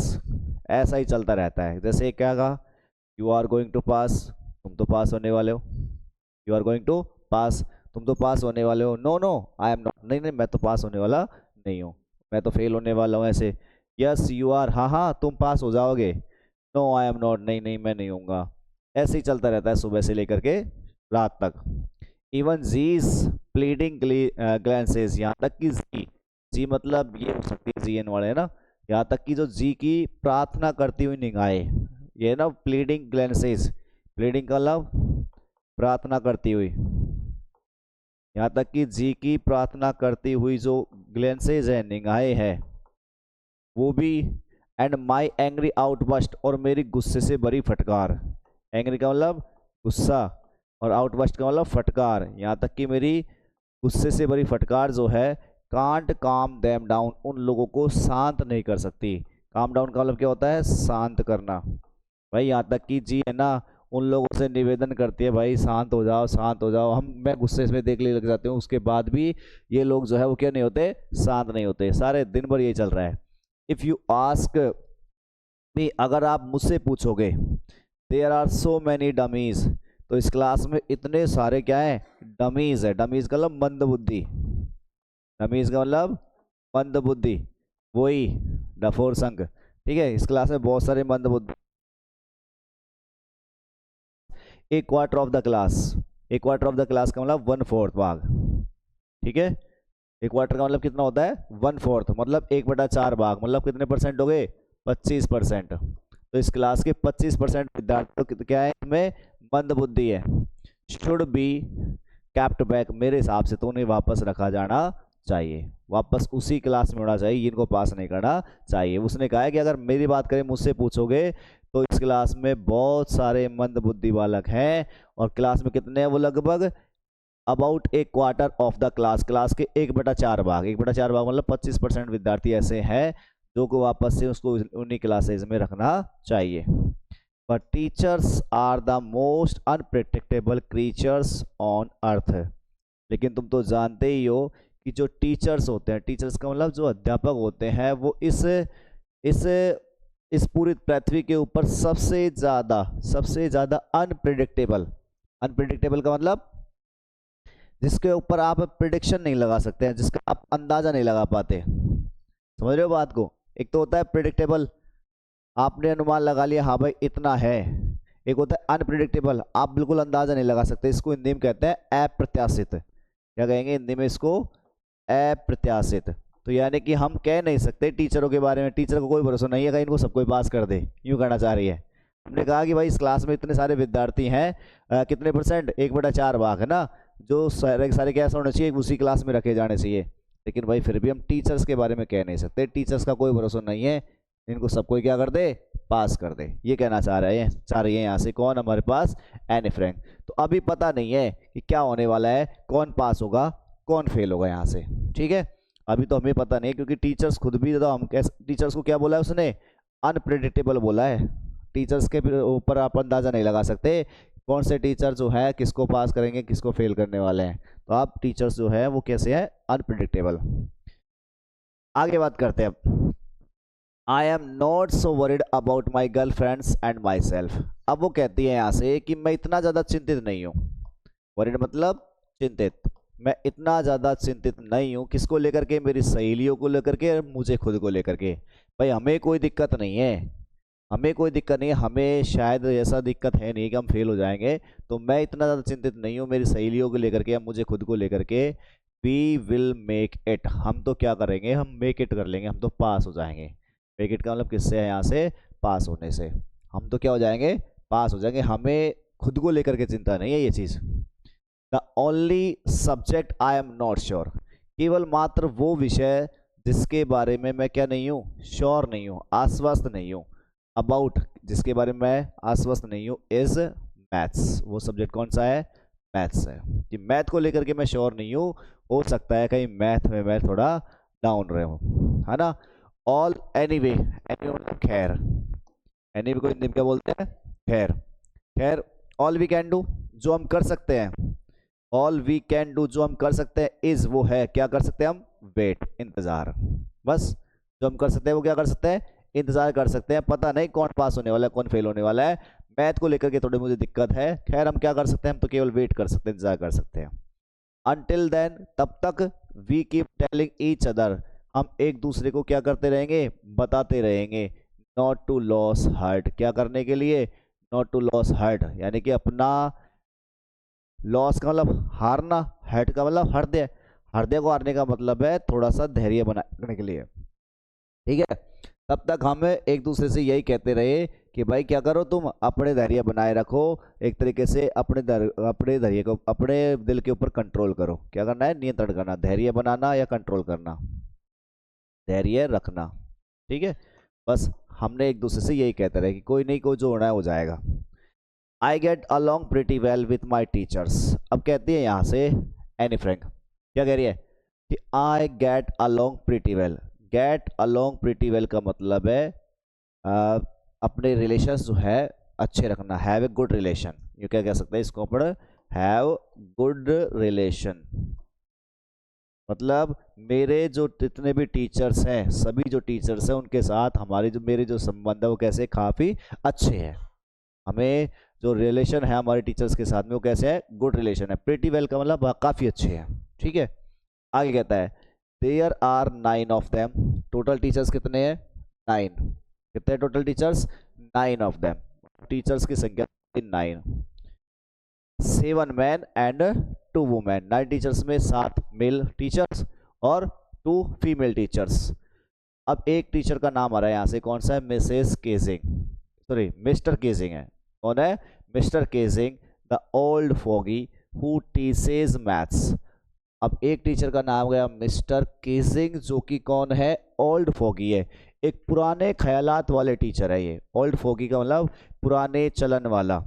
ऐसा ही चलता रहता है। जैसे क्या कहा, you are going to pass, तुम तो पास होने वाले हो, you are going to pass, तुम तो पास होने वाले हो। No no I am not, नहीं नहीं मैं तो पास होने वाला नहीं हूँ, मैं तो फेल होने वाला हूँ। ऐसे यस यू आर, हाँ हाँ तुम पास हो जाओगे। नो आई एम नॉट, नहीं नहीं मैं नहीं हूँगा। ऐसे ही चलता रहता है सुबह से लेकर के रात तक। इवन जीज प्लीडिंग ग्लैंसेस, यहाँ तक कि जी, जी मतलब ये हो सकती है जी एन वाले है ना, यहाँ तक कि जो जी की प्रार्थना करती हुई निगाहें, ये ना प्लीडिंग ग्लेंसेज, प्लीडिंग का मतलब प्रार्थना करती हुई, यहाँ तक कि जी की प्रार्थना करती हुई जो ग्लेंसेज है, निगाहें है, वो भी, एंड माई एंग्री आउटबस्ट, और मेरी गुस्से से भरी फटकार, एंग्री का मतलब गुस्सा और आउटबस्ट का मतलब फटकार, यहाँ तक कि मेरी गुस्से से भरी फटकार जो है, कांट काम देम डाउन, उन लोगों को शांत नहीं कर सकती। काम डाउन का मतलब क्या होता है? शांत करना। भाई यहाँ तक कि जी है ना, उन लोगों से निवेदन करती है, भाई शांत हो जाओ, शांत हो जाओ। मैं गुस्से में देखने लग जाती हूँ, उसके बाद भी ये लोग जो है वो क्या नहीं होते? शांत नहीं होते। सारे दिन भर यही चल रहा है। इफ़ यू आस्क मी, अगर आप मुझसे पूछोगे, there are so many dummies, तो इस क्लास में इतने सारे क्या है? डमीज है। डमीज का मतलब मंद बुद्धि, डमीज का मतलब मंद बुद्धि, वही डफोर संघ। ठीक है, इस क्लास में बहुत सारे मंद बुद्धि। एक क्वार्टर ऑफ द क्लास, एक क्वार्टर ऑफ द क्लास का मतलब 1/4 भाग। ठीक है, एक क्वार्टर का मतलब कितना होता है? 1/4, मतलब 1/4 भाग, मतलब कितने परसेंट हो गए? 25%। तो इस क्लास के 25% विद्यार्थियों की क्या है? इनमें मंद बुद्धि है। शुड बी कैप्ट बैक, मेरे हिसाब से तो उन्हें वापस रखा जाना चाहिए, वापस उसी क्लास में होना चाहिए, इनको पास नहीं करना चाहिए। उसने कहा है कि अगर मेरी बात करें, मुझसे पूछोगे, तो इस क्लास में बहुत सारे मंद बुद्धि बालक हैं, और क्लास में कितने हैं? वो लगभग अबाउट एक quarter of the class, class के 1/4 भाग, 1/4 भाग मतलब 25% विद्यार्थी ऐसे हैं जो को वापस से उसको उन्हीं क्लासेज में रखना चाहिए। But teachers are the most unpredictable creatures on earth, लेकिन तुम तो जानते ही हो कि जो टीचर्स होते हैं, टीचर्स का मतलब जो अध्यापक होते हैं, वो इस इस पूरी पृथ्वी के ऊपर सबसे ज्यादा अनप्रिडिक्टेबल, अनप्रिडिक्टेबल का मतलब जिसके ऊपर आप प्रिडिक्शन नहीं लगा सकते हैं, जिसका आप अंदाजा नहीं लगा पाते। समझ रहे हो बात को? एक तो होता है प्रिडिक्टेबल, आपने अनुमान लगा लिया, हाँ भाई इतना है। एक होता है अनप्रिडिक्टेबल, आप बिल्कुल अंदाजा नहीं लगा सकते, इसको हिंदी में कहते हैं अप्रत्याशित। क्या कहेंगे हिंदी में इसको? अप्रत्याशित। तो यानी कि हम कह नहीं सकते टीचरों के बारे में, टीचर को कोई भरोसा नहीं है, इनको सबको पास कर दे, यूँ कहना चाह रही है। हमने कहा कि भाई इस क्लास में इतने सारे विद्यार्थी हैं, कितने परसेंट? 1/4 भाग है ना, जो सारे सारे कैसे होने चाहिए? उसी क्लास में रखे जाने चाहिए। लेकिन भाई फिर भी हम टीचर्स के बारे में कह नहीं सकते, टीचर्स का कोई भरोसा नहीं है, इनको सबको क्या कर दे? पास कर दे। ये कहना चाह रही है यहाँ से कौन? हमारे पास एनी फ्रैंक। तो अभी पता नहीं है कि क्या होने वाला है, कौन पास होगा कौन फेल होगा यहाँ से। ठीक है, अभी तो हमें पता नहीं, क्योंकि टीचर्स खुद भी, तो हम कैसे टीचर्स को क्या बोला है उसने? अनप्रिडिक्टेबल बोला है। टीचर्स के ऊपर आप अंदाजा नहीं लगा सकते कौन से टीचर जो है किसको पास करेंगे, किसको फेल करने वाले हैं। तो आप टीचर्स जो है वो कैसे है? अनप्रिडिक्टेबल। आगे बात करते हैं अब। आई am not so worried about my girl friends and my self. अब वो कहती है यहाँ से कि मैं इतना ज़्यादा चिंतित नहीं हूँ। वरिड मतलब चिंतित, मैं इतना ज़्यादा चिंतित नहीं हूँ किसको लेकर के? मेरी सहेलियों को लेकर के, मुझे खुद को लेकर के। भाई हमें कोई दिक्कत नहीं है, हमें कोई दिक्कत नहीं है, हमें शायद ऐसा दिक्कत है नहीं कि हम फेल हो जाएंगे, तो मैं इतना ज़्यादा चिंतित नहीं हूँ मेरी सहेलियों को लेकर के या मुझे खुद को लेकर के। वी विल मेक इट, हम तो क्या करेंगे? हम मेक इट कर लेंगे, हम तो पास हो जाएंगे। मेक इट का मतलब किससे है? यहाँ से पास होने से। हम तो क्या हो जाएंगे? पास हो जाएंगे। हमें खुद को लेकर के चिंता नहीं है ये चीज़। The only subject I am not sure, केवल मात्र वो विषय जिसके बारे में मैं क्या नहीं हूँ? श्योर नहीं हूँ, आश्वस्त नहीं हूँ। अबाउट, जिसके बारे में मैं आश्वस्त नहीं हूँ, इज मैथ्स। वो सब्जेक्ट कौन सा है? मैथ्स है। कि मैथ को लेकर के मैं श्योर नहीं हूँ, हो सकता है कहीं मैथ में मैं थोड़ा डाउन रहे हूँ, है ना। ऑल एनीवे, एनीवे मतलब खैर, एनीवे को हिंदी में क्या बोलते हैं? खैर। खैर, ऑल वी कैन डू, जो हम कर सकते हैं, ऑल वी कैन डू जो हम कर सकते हैं, इज वो है, क्या कर सकते हैं हम? वेट, इंतजार। बस जो हम कर सकते हैं वो क्या कर सकते हैं? इंतजार कर सकते हैं। पता नहीं कौन पास होने वाला है, कौन फेल होने वाला है, मैथ को लेकर के थोड़ी मुझे दिक्कत है। खैर हम क्या कर सकते हैं? हम तो केवल वेट कर सकते हैं, इंतजार कर सकते हैं। अनटिल देन, तब तक, we keep telling each other, हम एक दूसरे को क्या करते रहेंगे? बताते रहेंगे। नॉट टू लॉस हर्ट, क्या करने के लिए? नॉट टू लॉस हर्ट, यानी कि अपना, लॉस का मतलब हारना, हर्ट का मतलब हृदय, हृदय को हारने का मतलब है थोड़ा सा धैर्य बनाने के लिए। ठीक है, तब तक हम एक दूसरे से यही कहते रहे कि भाई क्या करो, तुम अपने धैर्य बनाए रखो, एक तरीके से अपने धैर्य को, अपने दिल के ऊपर कंट्रोल करो। क्या करना है? नियंत्रण करना, धैर्य बनाना या कंट्रोल करना, धैर्य रखना। ठीक है, बस हमने एक दूसरे से यही कहते रहे कि कोई नहीं, कोई जो होना है हो जाएगा। I get along pretty well with my teachers. अब कहती है यहाँ से एनी फ्रैंक, क्या कह रही है कि I get along pretty well. Get along pretty well का मतलब है अपने रिलेशंस जो है अच्छे रखना, हैव ए गुड रिलेशन। ये क्या कह सकते हैं इसको अपन? Have good relation. मतलब मेरे जो जितने भी टीचर्स हैं, सभी जो टीचर्स हैं उनके साथ हमारे जो मेरे जो संबंध है वो कैसे काफ़ी अच्छे हैं। हमें जो रिलेशन है हमारे टीचर्स के साथ में वो कैसे है? गुड रिलेशन है। प्रीटी वेल का मतलब काफ़ी अच्छे हैं। ठीक है, आगे कहता है there are 9 of them. Total teachers कितने हैं? 9। कितने total teachers? 9 of them. Teachers की संख्या 9। 7 मैन एंड 2 वुमेन। 9 टीचर्स में 7 मेल टीचर्स और 2 फीमेल टीचर्स। अब एक टीचर का नाम आ रहा है यहाँ से, कौन सा है? Mrs Keesing, sorry Mr Keesing है। कौन है? Mr Keesing, the old fogey who teaches maths. अब एक टीचर का नाम गया मिस्टर केजिंग, जो कि कौन है? ओल्ड फोगी है, एक पुराने ख्यालात वाले टीचर है ये। ओल्ड फोगी का मतलब पुराने चलन वाला।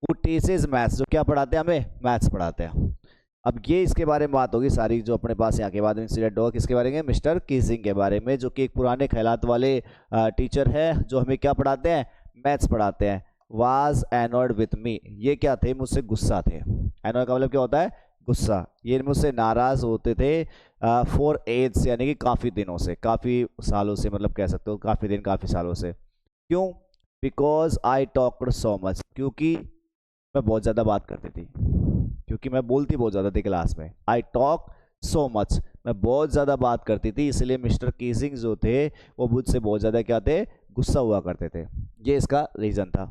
वो टीचेज मैथ्स, जो क्या पढ़ाते हैं? हमें मैथ्स पढ़ाते हैं। अब ये इसके बारे में बात होगी सारी जो अपने पास यहाँ के बाद इंसिडेंट होगा, किसके बारे में? मिस्टर कीजिंग के बारे में, जो कि एक पुराने ख्यालात वाले टीचर है जो हमें क्या पढ़ाते हैं? मैथ्स पढ़ाते हैं। वाज एनॉयड विथ मी, ये क्या थे? मुझसे गुस्सा थे। एनॉयड का मतलब क्या होता है? गुस्सा। ये मुझसे नाराज होते थे फॉर एज, यानी कि काफ़ी दिनों से, काफ़ी सालों से, मतलब कह सकते हो काफ़ी दिन, काफ़ी सालों से। क्यों? Because I talked so much, क्योंकि मैं बहुत ज़्यादा बात करती थी, क्योंकि मैं बोलती बहुत ज़्यादा थी क्लास में। आई टॉक सो मच, मैं बहुत ज़्यादा बात करती थी, इसलिए मिस्टर कीजिंग जो थे वो मुझसे बहुत ज़्यादा क्या थे? गुस्सा हुआ करते थे। ये इसका रीज़न था।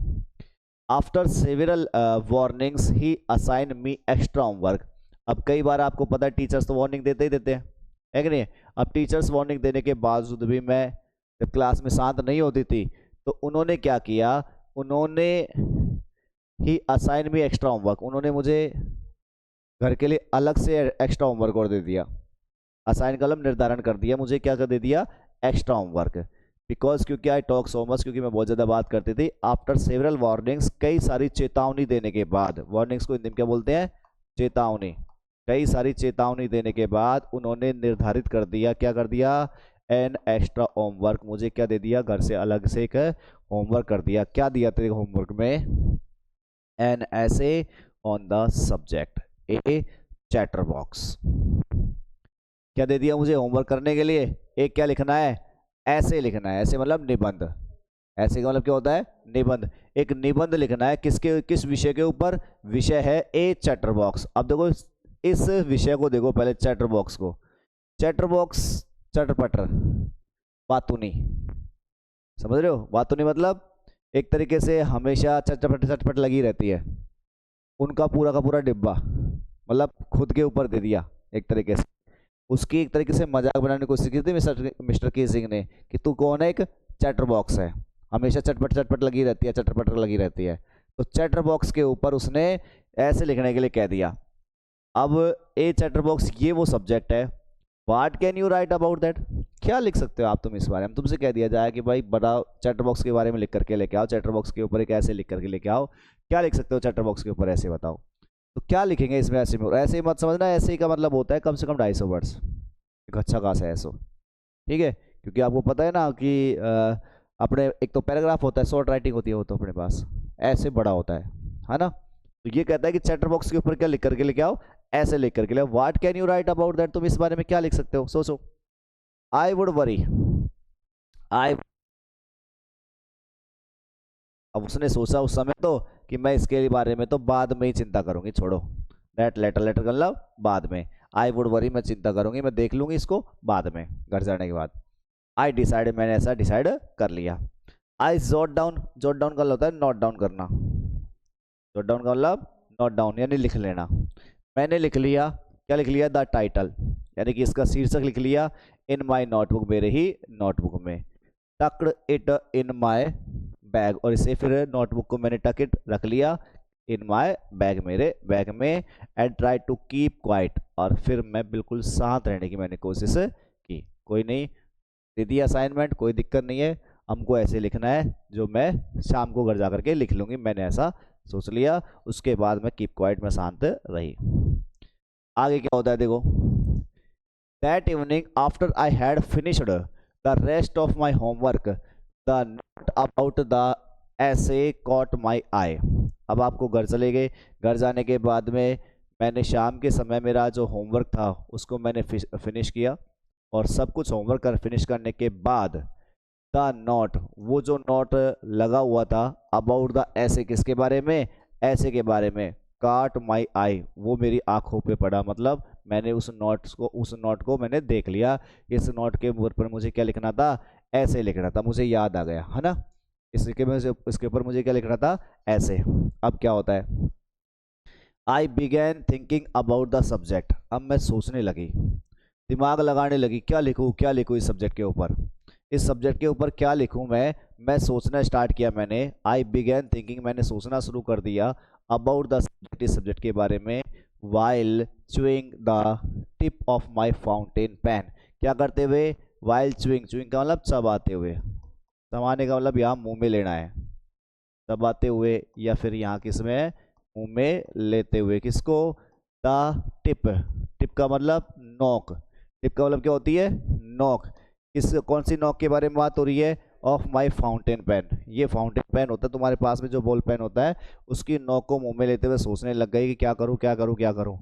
आफ्टर सेवरल वार्निंग्स ही असाइन मी एक्स्ट्रा होमवर्क। अब कई बार आपको पता है टीचर्स तो वार्निंग देते ही देते हैं, है कि नहीं? अब टीचर्स वार्निंग देने के बावजूद भी मैं जब क्लास में शांत नहीं होती थी तो उन्होंने क्या किया? उन्होंने ही असाइन मी एक्स्ट्रा होमवर्क, उन्होंने मुझे घर के लिए अलग से एक्स्ट्रा होमवर्क और दे दिया। असाइन कलम निर्धारण कर दिया, मुझे क्या कर दे दिया? Extra homework. बिकॉज, क्योंकि आई टॉक सो मच, क्योंकि मैं बहुत ज़्यादा बात करती थी। आफ्टर सेवरल वार्निंग्स, कई सारी चेतावनी देने के बाद, वार्निंग्स को हिंदी में क्या बोलते हैं? चेतावनी। कई सारी चेतावनी देने के बाद उन्होंने निर्धारित कर दिया, क्या कर दिया? एन एक्स्ट्रा होमवर्क, मुझे क्या दे दिया? घर से अलग से एक होमवर्क कर दिया। क्या दिया तेरे होमवर्क में? एन ऐसे on the subject A chatter box. क्या दे दिया मुझे होमवर्क करने के लिए? एक क्या लिखना है? ऐसे लिखना है। ऐसे मतलब निबंध। ऐसे का मतलब क्या होता है? निबंध। एक निबंध लिखना है, किसके, किस विषय के ऊपर? विषय है ए चैटर बॉक्स। अब देखो इस विषय को देखो पहले, चैटर बॉक्स को। चैटर बॉक्स, चटपटर, बातूनी, समझ रहे हो? बातूनी मतलब एक तरीके से हमेशा चटपट चटपट लगी रहती है। उनका पूरा का पूरा डिब्बा, मतलब खुद के ऊपर दे दिया एक तरीके से। उसकी एक तरीके से मजाक बनाने की कोशिश की थी मिस्टर केजिंग ने कि तू कौन है? एक चैटर बॉक्स है, हमेशा चटपट चटपट लगी रहती है, चटपट लगी रहती है। तो चैटर बॉक्स के ऊपर उसने ऐसे लिखने के लिए कह दिया। अब ए चैटर बॉक्स ये वो सब्जेक्ट है। What can you right about that? क्या लिख सकते हो आप तुम इस बारे में? तुमसे कह दिया जाए कि भाई बताओ, चैटर बॉक्स के बारे में लिख करके लेके आओ, चैटर बॉक्स के ऊपर एक ऐसे लिख करके लेके आओ। क्या लिख सकते हो चैटर बॉक्स के ऊपर? ऐसे बताओ। तो क्या लिखेंगे इसमें? ऐसे में, ऐसे ही मत समझना, ऐसे ही का मतलब होता है कम से कम 250 वर्ड्स, एक अच्छा खासा है ऐसा। ठीक है, क्योंकि आपको पता है ना कि अपने एक तो पैराग्राफ होता है, शॉर्ट राइटिंग होती है वो तो अपने पास, ऐसे बड़ा होता है ना? तो ये कहता है कि चैटर बॉक्स के ऊपर क्या लिख करके लेके आओ? ऐसे लिख करके ले। What can you right about that? तुम इस बारे में क्या लिख सकते हो? सोचो। आई वुड वरी, आई, अब उसने सोचा उस समय तो कि मैं इसके बारे में तो बाद में ही चिंता करूंगी, छोड़ो। दैट लेटर, लेटर कर लो बाद में। आई वुड वरी, मैं चिंता करूंगी, मैं देख लूंगी इसको बाद में, घर जाने के बाद। आई डिसाइड, मैंने ऐसा डिसाइड कर लिया। आई जॉट डाउन, जॉट डाउन कर होता है नोट डाउन करना। जॉट डाउन का मतलब नोट डाउन यानी लिख लेना। मैंने लिख लिया, क्या लिख लिया, द टाइटल, यानी कि इसका शीर्षक लिख लिया इन माई नोटबुक, मेरे ही नोटबुक में। Tucked it in my bag, और इसे फिर नोटबुक को मैंने टक इट रख लिया इन माई बैग, मेरे बैग में। And try to keep quiet, और फिर मैं बिल्कुल शांत रहने की मैंने कोशिश की। कोई नहीं, दे दिया असाइनमेंट, कोई दिक्कत नहीं है, हमको ऐसे लिखना है जो मैं शाम को घर जा करके लिख लूँगी, मैंने ऐसा सोच लिया। उसके बाद मैं कीप क्वाइट में शांत रही। आगे क्या होता है देखो, that evening after I had finished the rest of my homework the note about the ऐसे कॉट माई आई। अब आपको घर चले गए, घर जाने के बाद में मैंने शाम के समय मेरा जो होमवर्क था उसको मैंने फिनिश किया, और सब कुछ होमवर्क कर फिनिश करने के बाद द नोट, वो जो नोट लगा हुआ था अबाउट द ऐसे, किसके बारे में, ऐसे के बारे में, काट माई आई, वो मेरी आंखों पे पड़ा। मतलब मैंने उस नोट को मैंने देख लिया, इस नोट के ऊपर मुझे क्या लिखना था, ऐसे लिखना था, मुझे याद आ गया है ना, इसके ऊपर मुझे क्या लिखना था, ऐसे। अब क्या होता है, आई began thinking about the subject, अब मैं सोचने लगी, दिमाग लगाने लगी, क्या लिखूँ इस सब्जेक्ट के ऊपर, इस सब्जेक्ट के ऊपर क्या लिखूँ मैं सोचना स्टार्ट किया मैंने। आई बिगैन थिंकिंग, मैंने सोचना शुरू कर दिया अबाउट द सब्जेक्ट, इस सब्जेक्ट के बारे में। While chewing the tip of my fountain pen, क्या करते हुए, वाइल च्यूइंग का मतलब चबाते हुए, चबाने का मतलब यहाँ मुंह में लेना है, चबाते हुए, या फिर यहाँ किस में, मुंह में लेते हुए, किसको, द टिप का मतलब नोक, टिप का मतलब क्या होती है, नोक। किस, कौन सी नोक के बारे में बात हो रही है, ऑफ माई फाउंटेन पेन, ये फाउंटेन पेन होता है तुम्हारे पास में जो बॉल पेन होता है, उसकी नोक को मुंह में लेते हुए सोचने लग गई कि क्या करूं क्या करूं क्या करूं।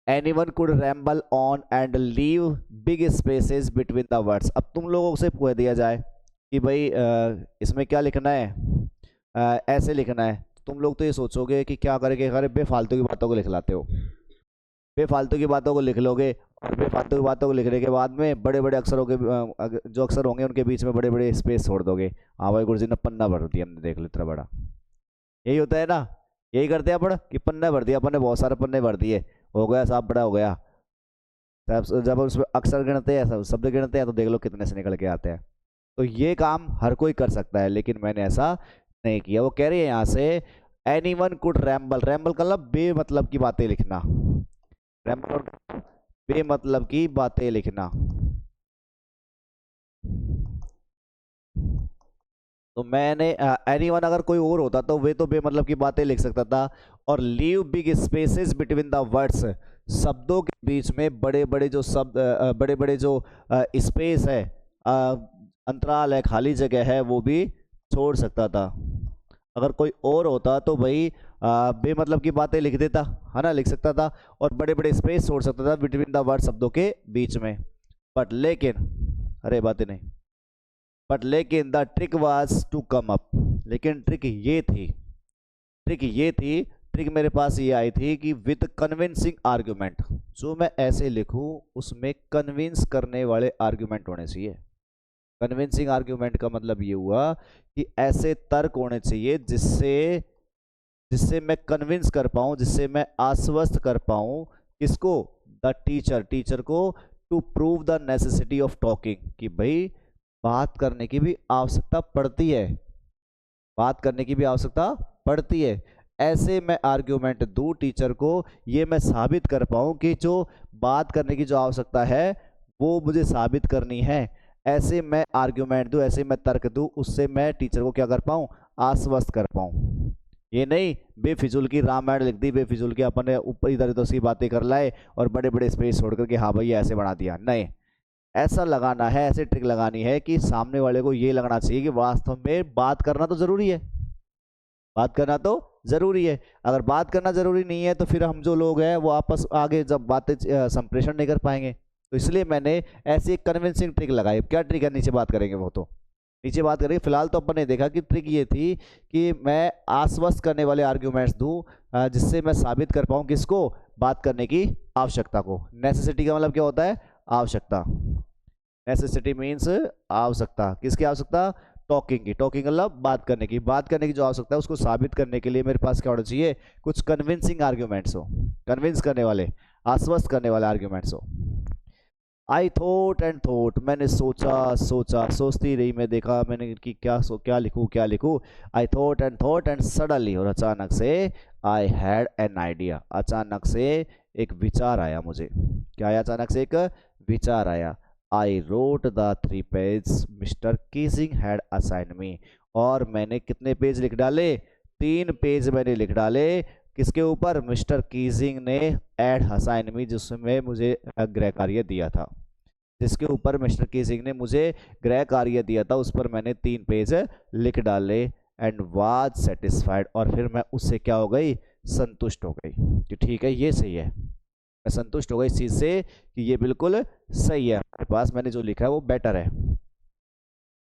Anyone could ramble on and leave big spaces between the words, अब तुम लोगों से पूछ दिया जाए कि भाई इसमें क्या लिखना है, ऐसे लिखना है, तुम लोग तो ये सोचोगे कि क्या करेंगे, अरे बेफालतू की बातों को लिख लाते हो, बेफालतू की बातों को लिख लोगे, और बेफालतू की बातों को लिखने के बाद में बड़े बड़े अक्षरों के जो अक्षर होंगे उनके बीच में बड़े बड़े स्पेस छोड़ दोगे। हाँ भाई गुरुजी ने पन्ना भर दिया, हमने देख लिया इतना बड़ा, यही होता है ना, यही करते हैं अपन कि पन्ना भर दिया अपन ने, बहुत सारे पन्ने भर दिए, हो गया साहब, बड़ा हो गया। जब उसमें अक्षर गिनते हैं, शब्द गिनते हैं, तो देख लो कितने से निकल के आते हैं। तो ये काम हर कोई कर सकता है, लेकिन मैंने ऐसा नहीं किया। वो कह रही है यहाँ से any one could ramble, ramble का मतलब बेमतलब की बातें लिखना, रैम्बल और बेमतलब की बातें लिखना। तो मैंने एनीवन अगर कोई और होता तो वे तो बेमतलब की बातें लिख सकता था। और leave big spaces between the words, शब्दों के बीच में बड़े बड़े जो शब्द, बड़े बड़े जो स्पेस है, अंतराल है, खाली जगह है, वो भी छोड़ सकता था। अगर कोई और होता तो भाई बेमतलब की बातें लिख देता, है ना, लिख सकता था, और बड़े बड़े स्पेस छोड़ सकता था बिटवीन द वर्ड, शब्दों के बीच में। बट लेकिन, अरे बातें नहीं, बट लेकिन the trick was to come up, लेकिन ट्रिक मेरे पास ये आई थी कि विद कन्विंसिंग आर्ग्यूमेंट, जो मैं ऐसे लिखूं उसमें कन्विंस करने वाले आर्ग्यूमेंट होने चाहिए। कन्विंसिंग आर्ग्यूमेंट का मतलब ये हुआ कि ऐसे तर्क होने चाहिए जिससे जिससे मैं कन्विंस कर पाऊं, जिससे मैं आश्वस्त कर पाऊं, किसको, द टीचर को, to prove the necessity of talking, कि भाई बात करने की भी आवश्यकता पड़ती है, बात करने की भी आवश्यकता पड़ती है। ऐसे मैं आर्ग्यूमेंट दूं टीचर को, ये मैं साबित कर पाऊं कि जो बात करने की जो आवश्यकता है वो मुझे साबित करनी है। ऐसे मैं आर्ग्यूमेंट दूं, ऐसे मैं तर्क दूं, उससे मैं टीचर को क्या कर पाऊं, आश्वस्त कर पाऊं। ये नहीं बेफिजूल की रामायण लिख दी, बेफिजूल की अपन ने ऊपर इधर उधर सी बातें कर लाए और बड़े बड़े स्पेस छोड़ करके हाँ भाई ऐसे बना दिया, नहीं। ऐसा लगाना है, ऐसे ट्रिक लगानी है कि सामने वाले को ये लगना चाहिए कि वास्तव में बात करना तो जरूरी है, बात करना तो जरूरी है। अगर बात करना जरूरी नहीं है तो फिर हम जो लोग हैं वो आपस आगे जब बातें संप्रेषण नहीं कर पाएंगे। तो इसलिए मैंने ऐसी एक कन्विंसिंग ट्रिक लगाई। क्या ट्रिक है, नीचे बात करेंगे, वो तो नीचे बात करेंगे। फिलहाल तो अपन ने देखा कि ट्रिक ये थी कि मैं आश्वस्त करने वाले आर्ग्यूमेंट्स दूं जिससे मैं साबित कर पाऊं किसको, बात करने की आवश्यकता को। नेसेसिटी का मतलब क्या होता है, आवश्यकता। नेसेसिटी मीन्स आवश्यकता, किसकी आवश्यकता, टॉकिंग की, टॉकिंग मतलब बात करने की, बात करने की जो आवश्यकता है उसको साबित करने के लिए मेरे पास क्या होना चाहिए, कुछ कन्विंसिंग आर्ग्यूमेंट्स हो, कन्विंस करने वाले, आश्वस्त करने वाले आर्ग्यूमेंट्स हो। आई थॉट एंड थॉट, मैंने सोचा सोचा, सोचती रही मैं, देखा मैंने कि क्या लिखूं क्या लिखूं। आई थॉट एंड सडनली, और अचानक से, आई हैड एन आइडिया, अचानक से एक विचार आया मुझे। क्या आया? अचानक से एक विचार आया। I wrote the 3 page Mr Keesing had assign me, और मैंने कितने पेज लिख डाले? 3 पेज मैंने लिख डाले। किसके ऊपर? मिस्टर कीजिंग ने एड असाइन मी, जिसमें मुझे गृह कार्य दिया था, जिसके ऊपर मिस्टर कीजिंग ने मुझे गृह कार्य दिया था, उस पर मैंने 3 पेज लिख डाले। एंड वाज सेटिस्फाइड, और फिर मैं उससे क्या हो गई? संतुष्ट हो गई कि ठीक है ये सही है। मैं संतुष्ट हो गई इस चीज से कि ये बिल्कुल सही है, मेरे पास मैंने जो लिखा है वो बेटर है।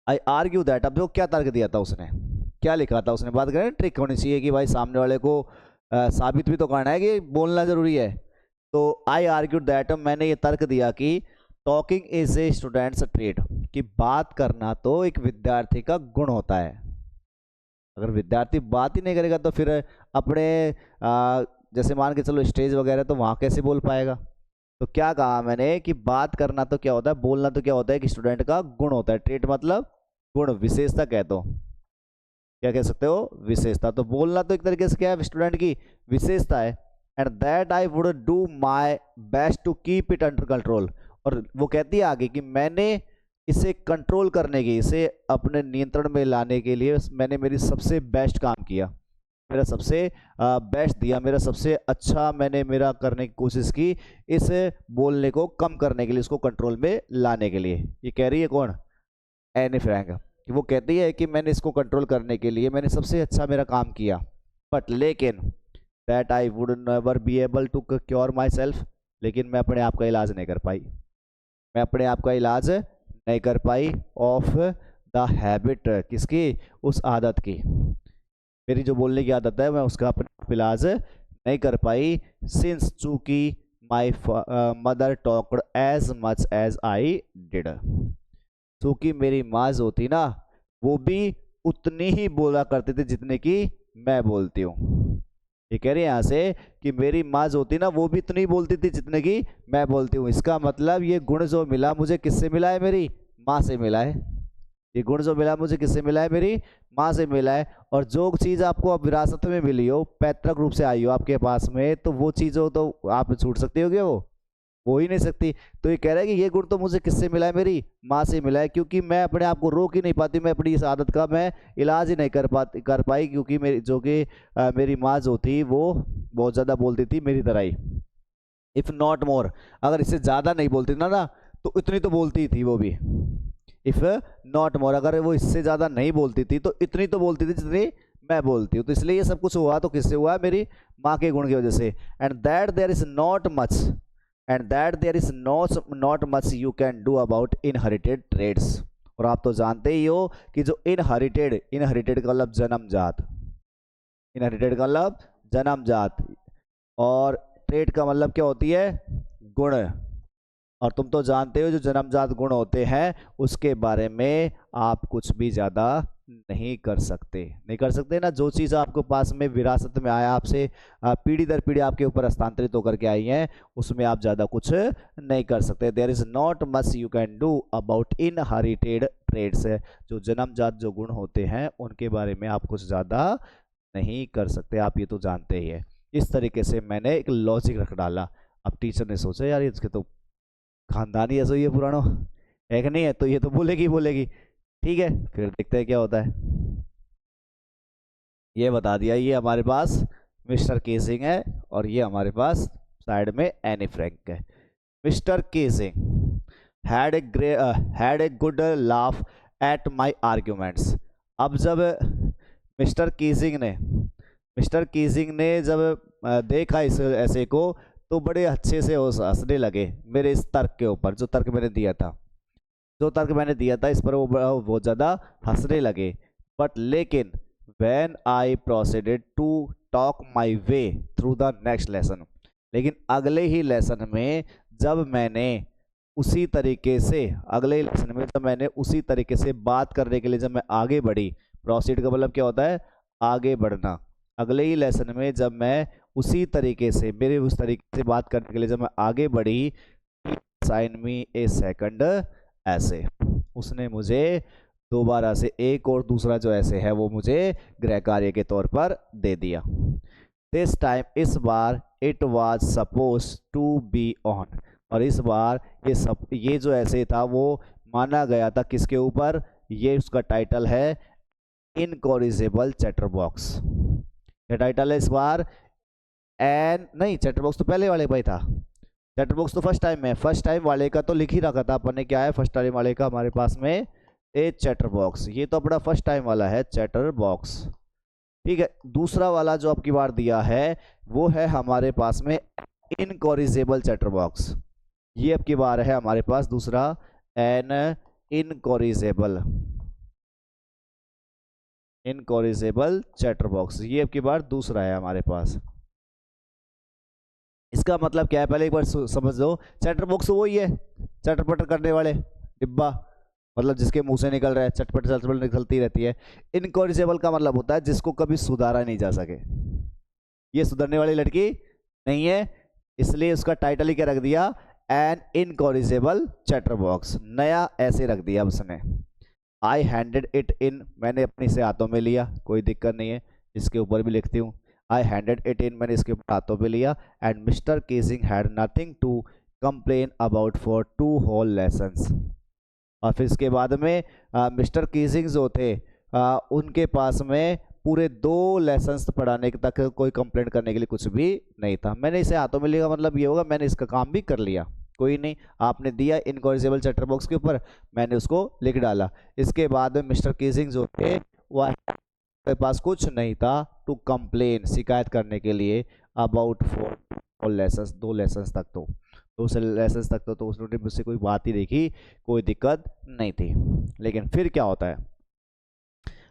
आई आर्ग्यू दैट, अब देखो क्या तर्क दिया था उसने, क्या लिखा था उसने। बात करें ट्रिक होनी चाहिए कि भाई सामने वाले को साबित भी तो करना है कि बोलना जरूरी है। तो आई आर्ग्यू दैट, मैंने ये तर्क दिया कि talking is a students trade, कि बात करना तो एक विद्यार्थी का गुण होता है। अगर विद्यार्थी बात ही नहीं करेगा तो फिर अपने जैसे मान के चलो स्टेज वगैरह, तो वहाँ कैसे बोल पाएगा। तो क्या कहा मैंने कि बात करना तो क्या होता है, बोलना तो क्या होता है कि स्टूडेंट का गुण होता है। ट्रेट मतलब गुण, विशेषता कह दो, क्या कह सकते हो? विशेषता। तो बोलना तो एक तरीके से क्या है? स्टूडेंट की विशेषता है। And that I would do my best to keep it under control, और वो कहती है आगे कि मैंने इसे कंट्रोल करने की, इसे अपने नियंत्रण में लाने के लिए मैंने मेरी सबसे बेस्ट काम किया, मेरा सबसे बेस्ट दिया, मेरा सबसे अच्छा मैंने मेरा करने की कोशिश की, इस बोलने को कम करने के लिए, इसको कंट्रोल में लाने के लिए। ये कह रही है कौन? एनी फ्रैंक, कि वो कहती है कि मैंने इसको कंट्रोल करने के लिए मैंने सबसे अच्छा मेरा काम किया, बट लेकिन that I would never be able to cure myself, लेकिन मैं अपने आप का इलाज नहीं कर पाई, मैं अपने आप का इलाज नहीं कर पाई। ऑफ द हैबिट, किसकी? उस आदत की, मेरी जो बोलने की आदत है मैं उसका अपना इलाज नहीं कर पाई। सिंस चूंकि my mother talked as much as I did, चूंकि मेरी माँ जो थी ना वो भी उतनी ही बोला करती थी जितने की मैं बोलती हूँ। ये कह रही है यहाँ से कि मेरी माँ जो थी ना वो भी इतनी बोलती थी जितने की मैं बोलती हूँ। इसका मतलब ये गुण जो मिला मुझे किससे मिला है? मेरी माँ से मिला है। ये गुण जो मिला मुझे किससे मिला है? मेरी माँ से मिला है। और जो चीज़ आपको अब विरासत में मिली हो, पैतृक रूप से आई हो आपके पास में, तो वो चीज़ हो तो आप छूट सकती हो क्या? वो ही नहीं सकती। तो ये कह रहा है कि ये गुण तो मुझे किससे मिला है? मेरी माँ से मिला है, क्योंकि मैं अपने आप को रोक ही नहीं पाती, मैं अपनी इस आदत का मैं इलाज ही नहीं कर पाई, क्योंकि मेरी जो कि मेरी माँ जो थी वो बहुत ज़्यादा बोलती थी मेरी तरह ही। इफ़ नॉट मोर, अगर इससे ज़्यादा नहीं बोलती ना तो इतनी तो बोलती थी वो भी। इफ़ नॉट मोर, अगर वो इससे ज़्यादा नहीं बोलती थी तो इतनी तो बोलती थी जितनी मैं बोलती हूँ। तो इसलिए ये सब कुछ हुआ तो किससे हुआ? मेरी माँ के गुण की वजह से। And that there is not much, and that there is not much you can do about inherited traits. और आप तो जानते ही हो कि जो इनहेरिटेड का मतलब जन्मजात, इनहेरिटेड का मतलब जन्मजात, और ट्रेड का मतलब क्या होती है? गुण। और तुम तो जानते हो जो जन्मजात गुण होते हैं उसके बारे में आप कुछ भी ज़्यादा नहीं कर सकते ना। जो चीज़ आपके पास में विरासत में आया, आपसे पीढ़ी दर पीढ़ी आपके ऊपर हस्तांतरित होकर के आई हैं, उसमें आप ज़्यादा कुछ नहीं कर सकते। There is not much you can do about inherited traits, जो जन्मजात जो गुण होते हैं उनके बारे में आप कुछ ज़्यादा नहीं कर सकते, आप ये तो जानते ही है। इस तरीके से मैंने एक लॉजिक रख डाला। अब टीचर ने सोचा यार इसके तो खानदानी ऐसा ही है पुराना है कि नहीं है, तो ये तो बोलेगी। ठीक है, फिर देखते हैं क्या होता है। ये बता दिया, ये हमारे पास मिस्टर केसिंग है और ये हमारे पास साइड में एनी फ्रैंक है। Mister Keesing had a good laugh at my arguments. अब जब मिस्टर केसिंग ने जब देखा इस ऐसे को तो बड़े अच्छे से हंसने लगे मेरे इस तर्क के ऊपर, जो तर्क मैंने दिया था इस पर वो बहुत ज़्यादा हंसने लगे। बट लेकिन when I proceeded to talk my way through the next lesson, लेकिन अगले ही लेसन में जब मैंने उसी तरीके से अगले लेसन में जब मैंने उसी तरीके से बात करने के लिए जब मैं आगे बढ़ी, प्रोसीड का मतलब क्या होता है, आगे बढ़ना। अगले ही लेसन में जब मैं उसी तरीके से, मेरे उस तरीके से बात करने के लिए जब मैं आगे बढ़ी, साइन मी ए सेकंड ऐसे, उसने मुझे दोबारा से एक और दूसरा जो ऐसे है वो मुझे गृह कार्य के तौर पर दे दिया। दिस टाइम, इस बार, it was suppose to be on, और इस बार ये जो ऐसे था वो माना गया था किसके ऊपर, ये उसका टाइटल है इनकॉरिजेबल चैटरबॉक्स। ये टाइटल है इस बार नहीं, चैटरबॉक्स तो पहले वाले भाई था, चैटरबॉक्स तो फर्स्ट टाइम में, फर्स्ट टाइम वाले का तो लिख ही रखा था अपन ने, क्या है फर्स्ट टाइम वाले का हमारे पास में ए चैटरबॉक्स, ये तो अपना फर्स्ट टाइम वाला है चैटरबॉक्स, ठीक है। दूसरा वाला जो आपकी बार दिया है वो है हमारे पास में इनकॉरिजेबल चैटरबॉक्स, ये आपकी बार है हमारे पास दूसरा एन इनकॉरिजेबल चैटरबॉक्स, ये आपकी बार दूसरा है हमारे पास। इसका मतलब क्या है, पहले एक बार समझ लो, चैटरबॉक्स वही है चटपट करने वाले डिब्बा, मतलब जिसके मुंह से निकल रहा है चटपट चटपट निकलती रहती है। इनकॉरिजेबल का मतलब होता है जिसको कभी सुधारा नहीं जा सके, ये सुधरने वाली लड़की नहीं है, इसलिए उसका टाइटल ही क्या रख दिया, एन इनकॉरिजेबल चैटरबॉक्स, नया ऐसे रख दिया उसने। आई हैंडेड इट इन, मैंने अपने से हाथों में लिया, कोई दिक्कत नहीं है, इसके ऊपर भी लिखती हूँ, आई हैंडेड इट इन, मैंने इसके ऊपर हाथों में लिया, and Mr Keesing had nothing to complain about for 2 whole lessons. और फिर इसके बाद में मिस्टर केसिंग जो थे उनके पास में पूरे 2 लेसन्स पढ़ाने तक कोई कंप्लेंट करने के लिए कुछ भी नहीं था। मैंने इसे हाथों में लिया, मतलब ये होगा मैंने इसका काम भी कर लिया, कोई नहीं, आपने दिया इनकॉरिजेबल चैटरबॉक्स के ऊपर, मैंने उसको लिख डाला। इसके बाद में मिस्टर केसिंग जो थे वह के पास कुछ नहीं था टू कंप्लेन, शिकायत करने के लिए, अबाउट 4 लेसन्स, 2 लेसन्स तक तो 2 लेसन्स तक तो उसने मुझसे कोई बात ही देखी, कोई दिक्कत नहीं थी। लेकिन फिर क्या होता है,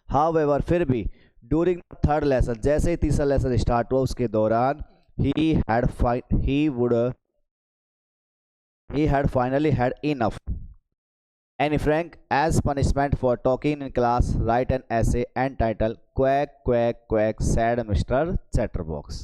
हाउएवर, फिर भी ड्यूरिंग 3rd लेसन, जैसे ही तीसरा लेसन स्टार्ट हुआ उसके दौरान he had finally had enough. Anne Frank, as punishment for talking in class, write an essay entitled Quack Quack Quack Said Mr. Chatterbox.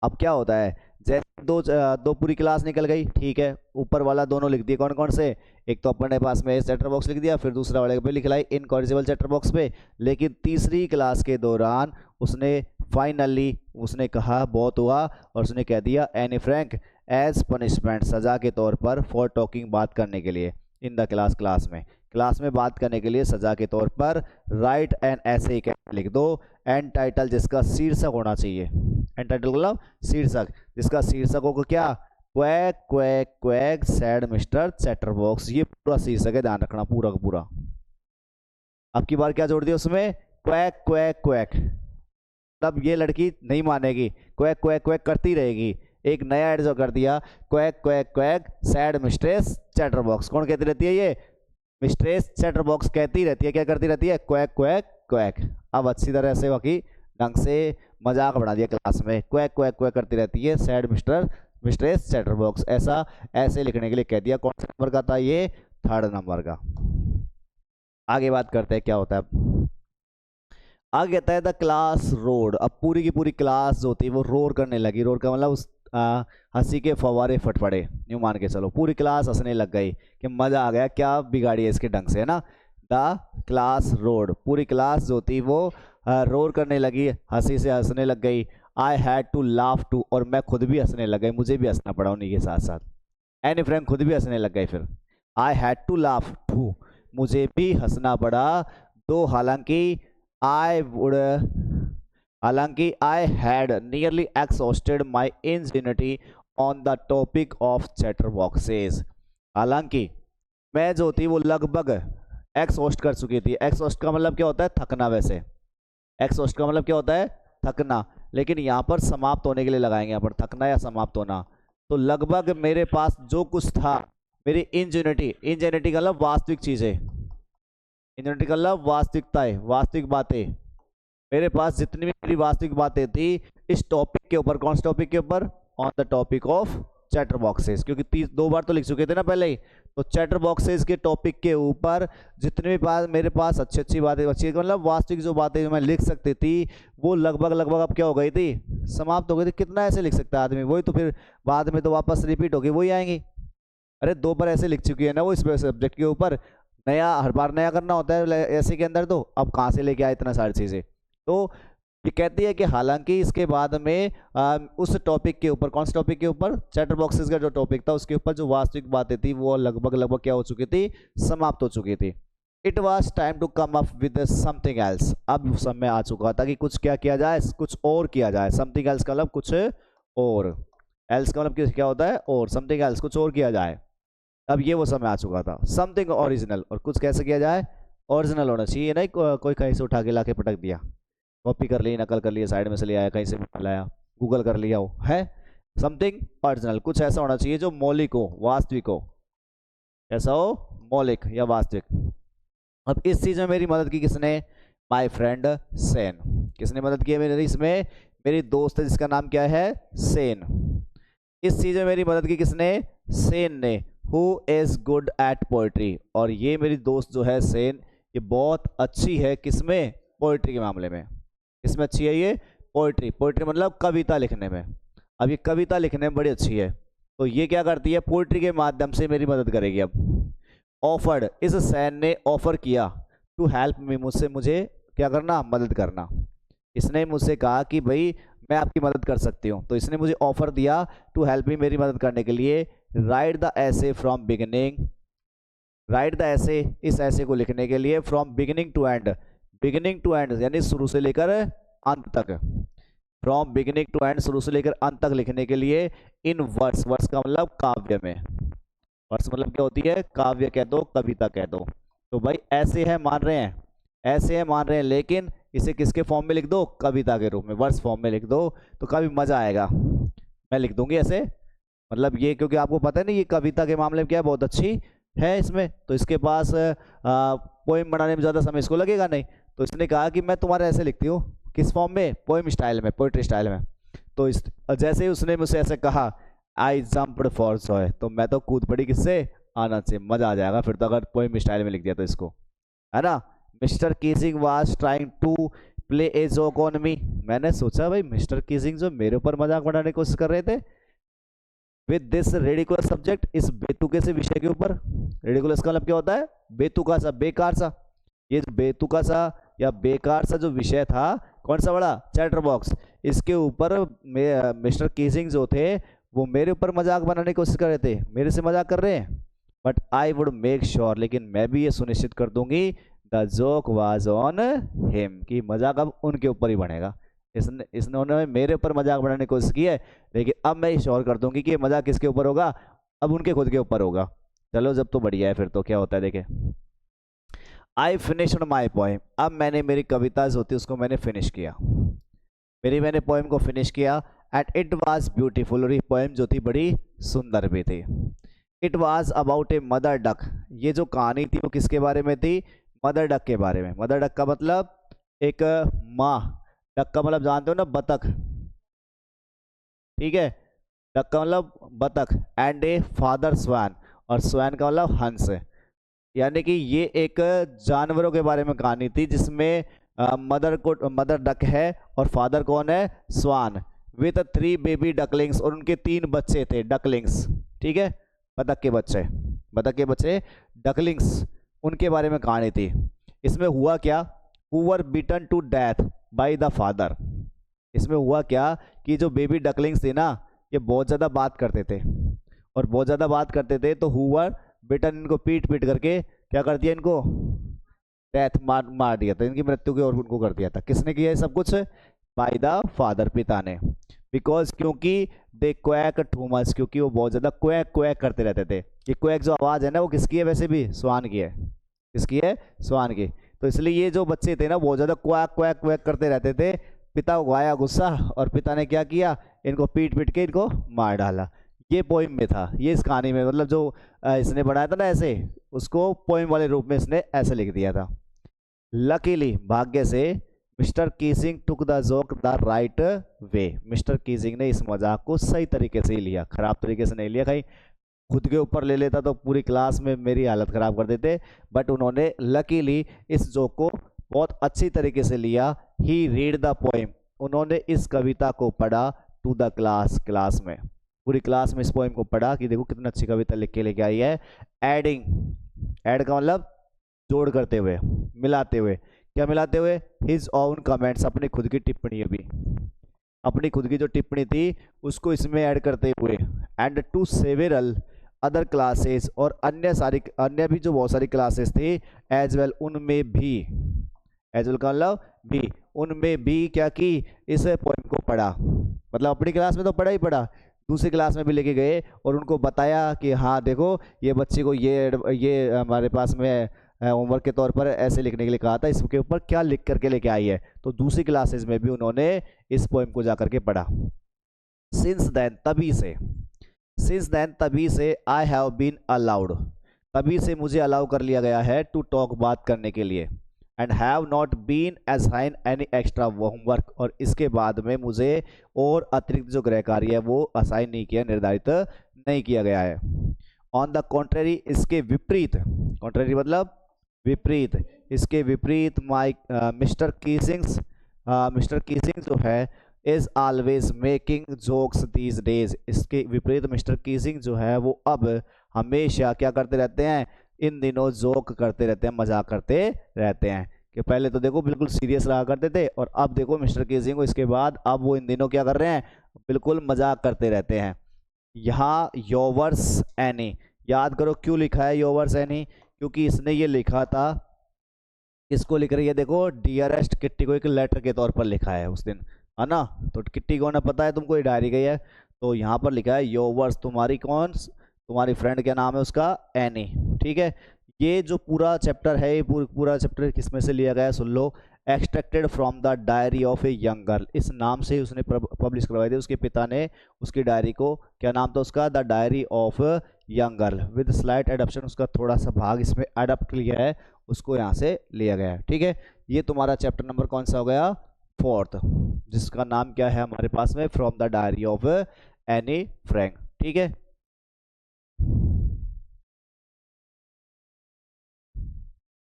अब क्या होता है, जैसे दो पूरी क्लास निकल गई, ठीक है, ऊपर वाला दोनों लिख दिए, कौन कौन से, एक तो अपने पास में चैटरबॉक्स लिख दिया, फिर दूसरा वाले पे लिख लाई इनकॉरिजेबल चैटरबॉक्स पे। लेकिन तीसरी क्लास के दौरान उसने फाइनली उसने कहा बहुत हुआ, और उसने कह दिया एनी फ्रैंक एज पनिशमेंट, सजा के तौर पर, फॉर टॉकिंग, बात करने के लिए, इन द क्लास में बात करने के लिए सजा के तौर पर, राइट एन ऐसे लिख दो, एंड टाइटल जिसका शीर्षक होना चाहिए, एंड टाइटल मतलब शीर्षक, जिसका शीर्षक होगा क्या, quack quack quack sad mister chatterbox, ये पूरा शीर्षक है, ध्यान रखना पूरा का पूरा। अब की बार क्या जोड़ दिया उसमें, क्वैक क्वैक क्वैक, तब ये लड़की नहीं मानेगी, क्वैक क्वैक क्वैक करती रहेगी, एक नया ऐड जो कर दिया, quack quack quack sad mistress chatterbox. कौन कहती रहती है, ये मिस्ट्रेस चैटरबॉक्स कहती रहती है, क्या करती रहती है, क्वैक क्वैक क्वैक। अब अच्छी तरह से बाकी ढंग से मजाक बना दिया क्लास में, क्वैक क्वैक क्वैक करती रहती है सैड मिस्ट्रेस चैटरबॉक्स, ऐसा ऐसे लिखने के लिए कह दिया। कौन सा नंबर का था ये, 3rd नंबर का। आगे बात करते हैं क्या होता है, आगे कहता है द क्लास रोड। अब पूरी की पूरी क्लास जो थी वो रोर करने लगी, रोर का मतलब उस हंसी के फवारे फट पड़े, यूँ मान के चलो पूरी क्लास हंसने लग गई कि मज़ा आ गया, क्या बिगाड़ी है इसके ढंग से, है ना। द क्लास रोड, पूरी क्लास जो थी वो रोर करने लगी, हंसी से हंसने लग गई। I had to laugh too, और मैं खुद भी हंसने लग गई, मुझे भी हंसना पड़ा उन्हीं के साथ साथ। एनी फ्रैंक खुद भी हंसने लग गए। फिर I had to laugh too, मुझे भी हंसना पड़ा, दो हालांकि I had nearly exhausted my ingenuity on the topic of chatterboxes। हालांकि मैं जो थी वो लगभग एक्सॉस्ट कर चुकी थी। एक्सॉस्ट का मतलब क्या होता है, थकना। वैसे एक्सॉस्ट का मतलब क्या होता है, थकना, लेकिन यहाँ पर समाप्त होने के लिए लगाएंगे, यहाँ पर थकना या समाप्त होना। तो लगभग मेरे पास जो कुछ था, मेरी इंजेनिटी का मतलब वास्तविक चीज़ें, इंजेनिटी का मतलब वास्तविकताएं, वास्तविक बातें, मेरे पास जितनी भी मेरी वास्तविक बातें थी इस टॉपिक के ऊपर। कौन से टॉपिक के ऊपर, ऑन द टॉपिक ऑफ चैटरबॉक्सेस, क्योंकि 2 बार तो लिख चुके थे ना पहले ही, तो चैटर बॉक्सेस के टॉपिक के ऊपर जितने भी बात मेरे पास अच्छी अच्छी बातें, अच्छी मतलब वास्तविक जो बातें जो मैं लिख सकती थी वो लगभग लगभग अब क्या हो गई थी, समाप्त हो गई थी। कितना ऐसे लिख सकता है आदमी, वही तो फिर बाद में तो वापस रिपीट होगी वही आएंगी। अरे 2 बार ऐसे लिख चुकी है ना वो इस सब्जेक्ट के ऊपर, नया हर बार नया करना होता है ऐसे के अंदर, तो अब कहाँ से लेके आए इतना सारी चीज़ें। तो ये कहती है कि हालांकि इसके बाद में उस टॉपिक के ऊपर, कौन से टॉपिक के ऊपर, चैटर बॉक्सेस का जो टॉपिक था उसके ऊपर जो वास्तविक बातें थी वो लगभग लगभग क्या हो चुकी थी, समाप्त हो चुकी थी। It was time to come up with something else. अब समय आ चुका था कि कुछ क्या किया जाए, कुछ और किया जाए। समथिंग एल्स का मतलब कुछ और, एल्स का मतलब क्या होता है और, समथिंग एल्स कुछ और किया जाए। अब ये वो समय आ चुका था। समथिंग ओरिजिनल, और कुछ कैसे किया जाए, ओरिजिनल होना चाहिए, नहीं कोई कहीं से उठा के ला के पटक दिया, कॉपी कर ली, नकल कर लिया, साइड में से ले आया, कहीं से लाया, गूगल कर लिया हो है। समथिंग ओरिजिनल, कुछ ऐसा होना चाहिए जो मौलिक हो, वास्तविक हो, ऐसा हो मौलिक या वास्तविक। अब इस चीज़ में मेरी मदद की किसने, माय फ्रेंड सेन। किसने मदद की है मेरी इसमें, मेरी दोस्त है जिसका नाम क्या है, सेन। इस चीज़ में मेरी मदद की किसने, सेन ने। Who is good at poetry, और ये मेरी दोस्त जो है सेन, ये बहुत अच्छी है किसमें, पोइट्री के मामले में। किसमें अच्छी है ये, पोइट्री। पोइट्री मतलब कविता लिखने में। अब ये कविता लिखने में बड़ी अच्छी है, तो ये क्या करती है, पोइट्री के माध्यम से मेरी मदद करेगी। अब ऑफर्ड, इस सैन ने ऑफर किया, टू हेल्प मी, मुझसे मुझे क्या करना, मदद करना। इसने मुझसे कहा कि भाई मैं आपकी मदद कर सकती हूँ, तो इसने मुझे ऑफर दिया टू हेल्प मी, मेरी मदद करने के लिए। Write the essay from beginning, write the essay, इस ऐसे को लिखने के लिए, from beginning to end, beginning to end यानी शुरू से लेकर अंत तक, फ्रॉम बिगिनिंग टू एंड शुरू से लेकर अंत तक लिखने के लिए, इन वर्स, वर्स का मतलब काव्य में, वर्स मतलब क्या होती है, काव्य कह दो, कविता कह दो। तो भाई ऐसे है मान रहे हैं, ऐसे है मान रहे हैं, लेकिन इसे किसके फॉर्म में लिख दो, कविता के रूप में, वर्स फॉर्म में लिख दो, तो काफी मजा आएगा। मैं लिख दूंगी ऐसे, मतलब ये क्योंकि आपको पता है ना ये कविता के मामले में क्या है, बहुत अच्छी है इसमें, तो इसके पास पोइम बनाने में ज़्यादा समय इसको लगेगा नहीं। तो इसने कहा कि मैं तुम्हारे ऐसे लिखती हूँ, किस फॉर्म में, पोइम स्टाइल में, पोइट्री स्टाइल में। तो इस जैसे ही उसने मुझसे ऐसे कहा, आई जम्प्ड फॉर जॉय, तो मैं तो कूद पड़ी किससे, आनंद से। मज़ा आ जाएगा फिर तो अगर पोइम स्टाइल में लिख दिया तो इसको, है ना। Mister Keating was trying to play a joke on me, मैंने सोचा भाई मिस्टर कीजिंग जो मेरे ऊपर मजाक बनाने की कोशिश कर रहे थे, विद दिस रेडिकुलस सब्जेक्ट, इस बेतुके से विषय के ऊपर। रेडिकुलस का मतलब क्या होता है, बेतुका सा, बेकार सा। ये जो बेतुका सा या बेकार सा जो विषय था, कौन सा बड़ा, चैटर बॉक्स, इसके ऊपर मिस्टर कीजिंग जो थे वो मेरे ऊपर मजाक बनाने की कोशिश कर रहे थे, मेरे से मजाक कर रहे हैं। But I would make sure, लेकिन मैं भी ये सुनिश्चित कर दूंगी, the joke was on him, कि मजाक अब उनके ऊपर ही बनेगा। उन्होंने मेरे ऊपर मजाक बनाने की कोशिश की है, लेकिन अब मैं श्योर कर दूंगी कि ये मजाक किसके ऊपर होगा, अब उनके खुद के ऊपर होगा। चलो जब तो बढ़िया है, फिर तो क्या होता है देखे। आई फिनिश्ड माई पोएम, अब मैंने मेरी कविता जो थी उसको मैंने फिनिश किया, मैंने पोएम को फिनिश किया। एंड इट वाज ब्यूटीफुल, और ये पोएम जो थी बड़ी सुंदर भी थी। It was about a mother duck, ये जो कहानी थी वो किसके बारे में थी, मदर डक के बारे में। मदर डक का मतलब एक माँ, डक का मतलब जानते हो ना, बतख, ठीक है, डक का मतलब बतख। एंड ए फादर स्वैन, और स्वैन का मतलब हंस, यानी कि ये एक जानवरों के बारे में कहानी थी जिसमें मदर डक है और फादर कौन है, स्वान, विथ 3 बेबी डकलिंग्स, और उनके 3 बच्चे थे, डकलिंग्स, ठीक है, बतख के बच्चे, बतख के बच्चे डकलिंग्स, उनके बारे में कहानी थी। इसमें हुआ क्या, who were beaten to death by the father. इसमें हुआ क्या कि जो बेबी डकलिंग्स थे ना, ये बहुत ज़्यादा बात करते थे, और बहुत ज़्यादा बात करते थे, तो हु वर बीटन, इनको पीट पीट करके क्या कर दिया, इनको डेथ, मार दिया था, इनकी मृत्यु की ओर उनको कर दिया था। किसने किया ये सब कुछ, बाय द फादर, पिता ने। बिकॉज, क्योंकि दे क्वैक टू मच, क्योंकि वो बहुत ज़्यादा क्वैक क्वैक करते रहते थे। ये क्वैक जो आवाज़ है ना वो किसकी है, वैसे भी स्वान की है, किसकी है, स्वान की। तो इसलिए ये जो बच्चे थे ना बहुत ज़्यादा क्वैक क्वैक क्वैक करते रहते थे। पिता को आया गुस्सा, और पिता ने क्या किया, इनको पीट पीट के इनको मार डाला। ये पोइम में था, ये इस कहानी में, मतलब जो इसने बनाया था ना ऐसे, उसको पोइम वाले रूप में इसने ऐसे लिख दिया था। लकीली, भाग्य से, mister Keesing took the joke the right way, mister Keesing ने इस मजाक को सही तरीके से ही लिया, खराब तरीके से नहीं लिया कहीं। खुद के ऊपर ले लेता तो पूरी क्लास में मेरी हालत ख़राब कर देते, बट उन्होंने लकीली इस जोक को बहुत अच्छी तरीके से लिया। ही रीड द पोएम, उन्होंने इस कविता को पढ़ा टू द क्लास में, पूरी क्लास में इस पोएम को पढ़ा कि देखो कितनी अच्छी कविता लिख के लेके आई है। एडिंग, ऐड का मतलब जोड़ करते हुए, मिलाते हुए, क्या मिलाते हुए? हिज ओन कमेंट्स, अपनी खुद की टिप्पणी, अभी अपनी खुद की जो टिप्पणी थी उसको इसमें ऐड करते हुए। And to several other classes, और अन्य भी जो बहुत सारी क्लासेस थी, एज वेल, उनमें भी, एज वेल का मतलब भी, उनमें भी क्या की, इस पोएम को पढ़ा। मतलब अपनी क्लास में तो पढ़ा ही पढ़ा, दूसरी क्लास में भी लेके गए और उनको बताया कि हाँ देखो ये बच्ची को ये हमारे पास में होमवर्क के तौर पर ऐसे लिखने के लिए कहा था, इसके ऊपर क्या लिख करके लेके आई है। तो दूसरी क्लासेस में भी उन्होंने इस पोएम को जा करके पढ़ा। सिंस देन, तभी से आई हैव बीन अलाउड, तभी से मुझे अलाउ कर लिया गया है टू टॉक, बात करने के लिए। And have not been assign any extra homework, और इसके बाद में मुझे और अतिरिक्त जो गृह कार्य है वो असाइन नहीं किया, निर्धारित नहीं किया गया है। ऑन द कॉन्ट्रेरी, इसके विपरीत, कॉन्ट्रेरी मतलब विपरीत, इसके विपरीत माई मिस्टर कीसिंग्स जो है is always making jokes these days, इसके विपरीत मिस्टर कीसिंग जो है वो अब हमेशा क्या करते रहते हैं, इन दिनों जोक करते रहते हैं, मजाक करते रहते हैं। कि पहले तो देखो बिल्कुल सीरियस रहा करते थे और अब देखो मिस्टर कीसिंग को इसके बाद अब वो इन दिनों क्या कर रहे हैं, बिल्कुल मजाक करते रहते हैं। यहाँ योवर्स एनी, याद करो क्यों लिखा है योवर्स एनी, क्योंकि इसने ये लिखा था, इसको लिख रही है देखो, डियरेस्ट किट्टी को एक लेटर के तौर पर लिखा है उस दिन, है ना। तो किट्टी को ना पता है तुमको ये डायरी गई है, तो यहाँ पर लिखा है योवर्स, तुम्हारी कौन, तुम्हारी फ्रेंड क्या नाम है उसका, एनी, ठीक है। ये जो पूरा चैप्टर है, ये पूरा चैप्टर किस में से लिया गया है सुन लो, extracted from the diary of a young girl, इस नाम से उसने पब्लिश करवाई थी, उसके पिता ने उसकी डायरी को, क्या नाम था उसका, the diary of young girl, with slight adaption, उसका थोड़ा सा भाग इसमें एडप्ट लिया है, उसको यहाँ से लिया गया है, ठीक है। ये तुम्हारा चैप्टर नंबर कौन सा हो गया, 4th, जिसका नाम क्या है हमारे पास में, from the diary of Anne Frank, ठीक है।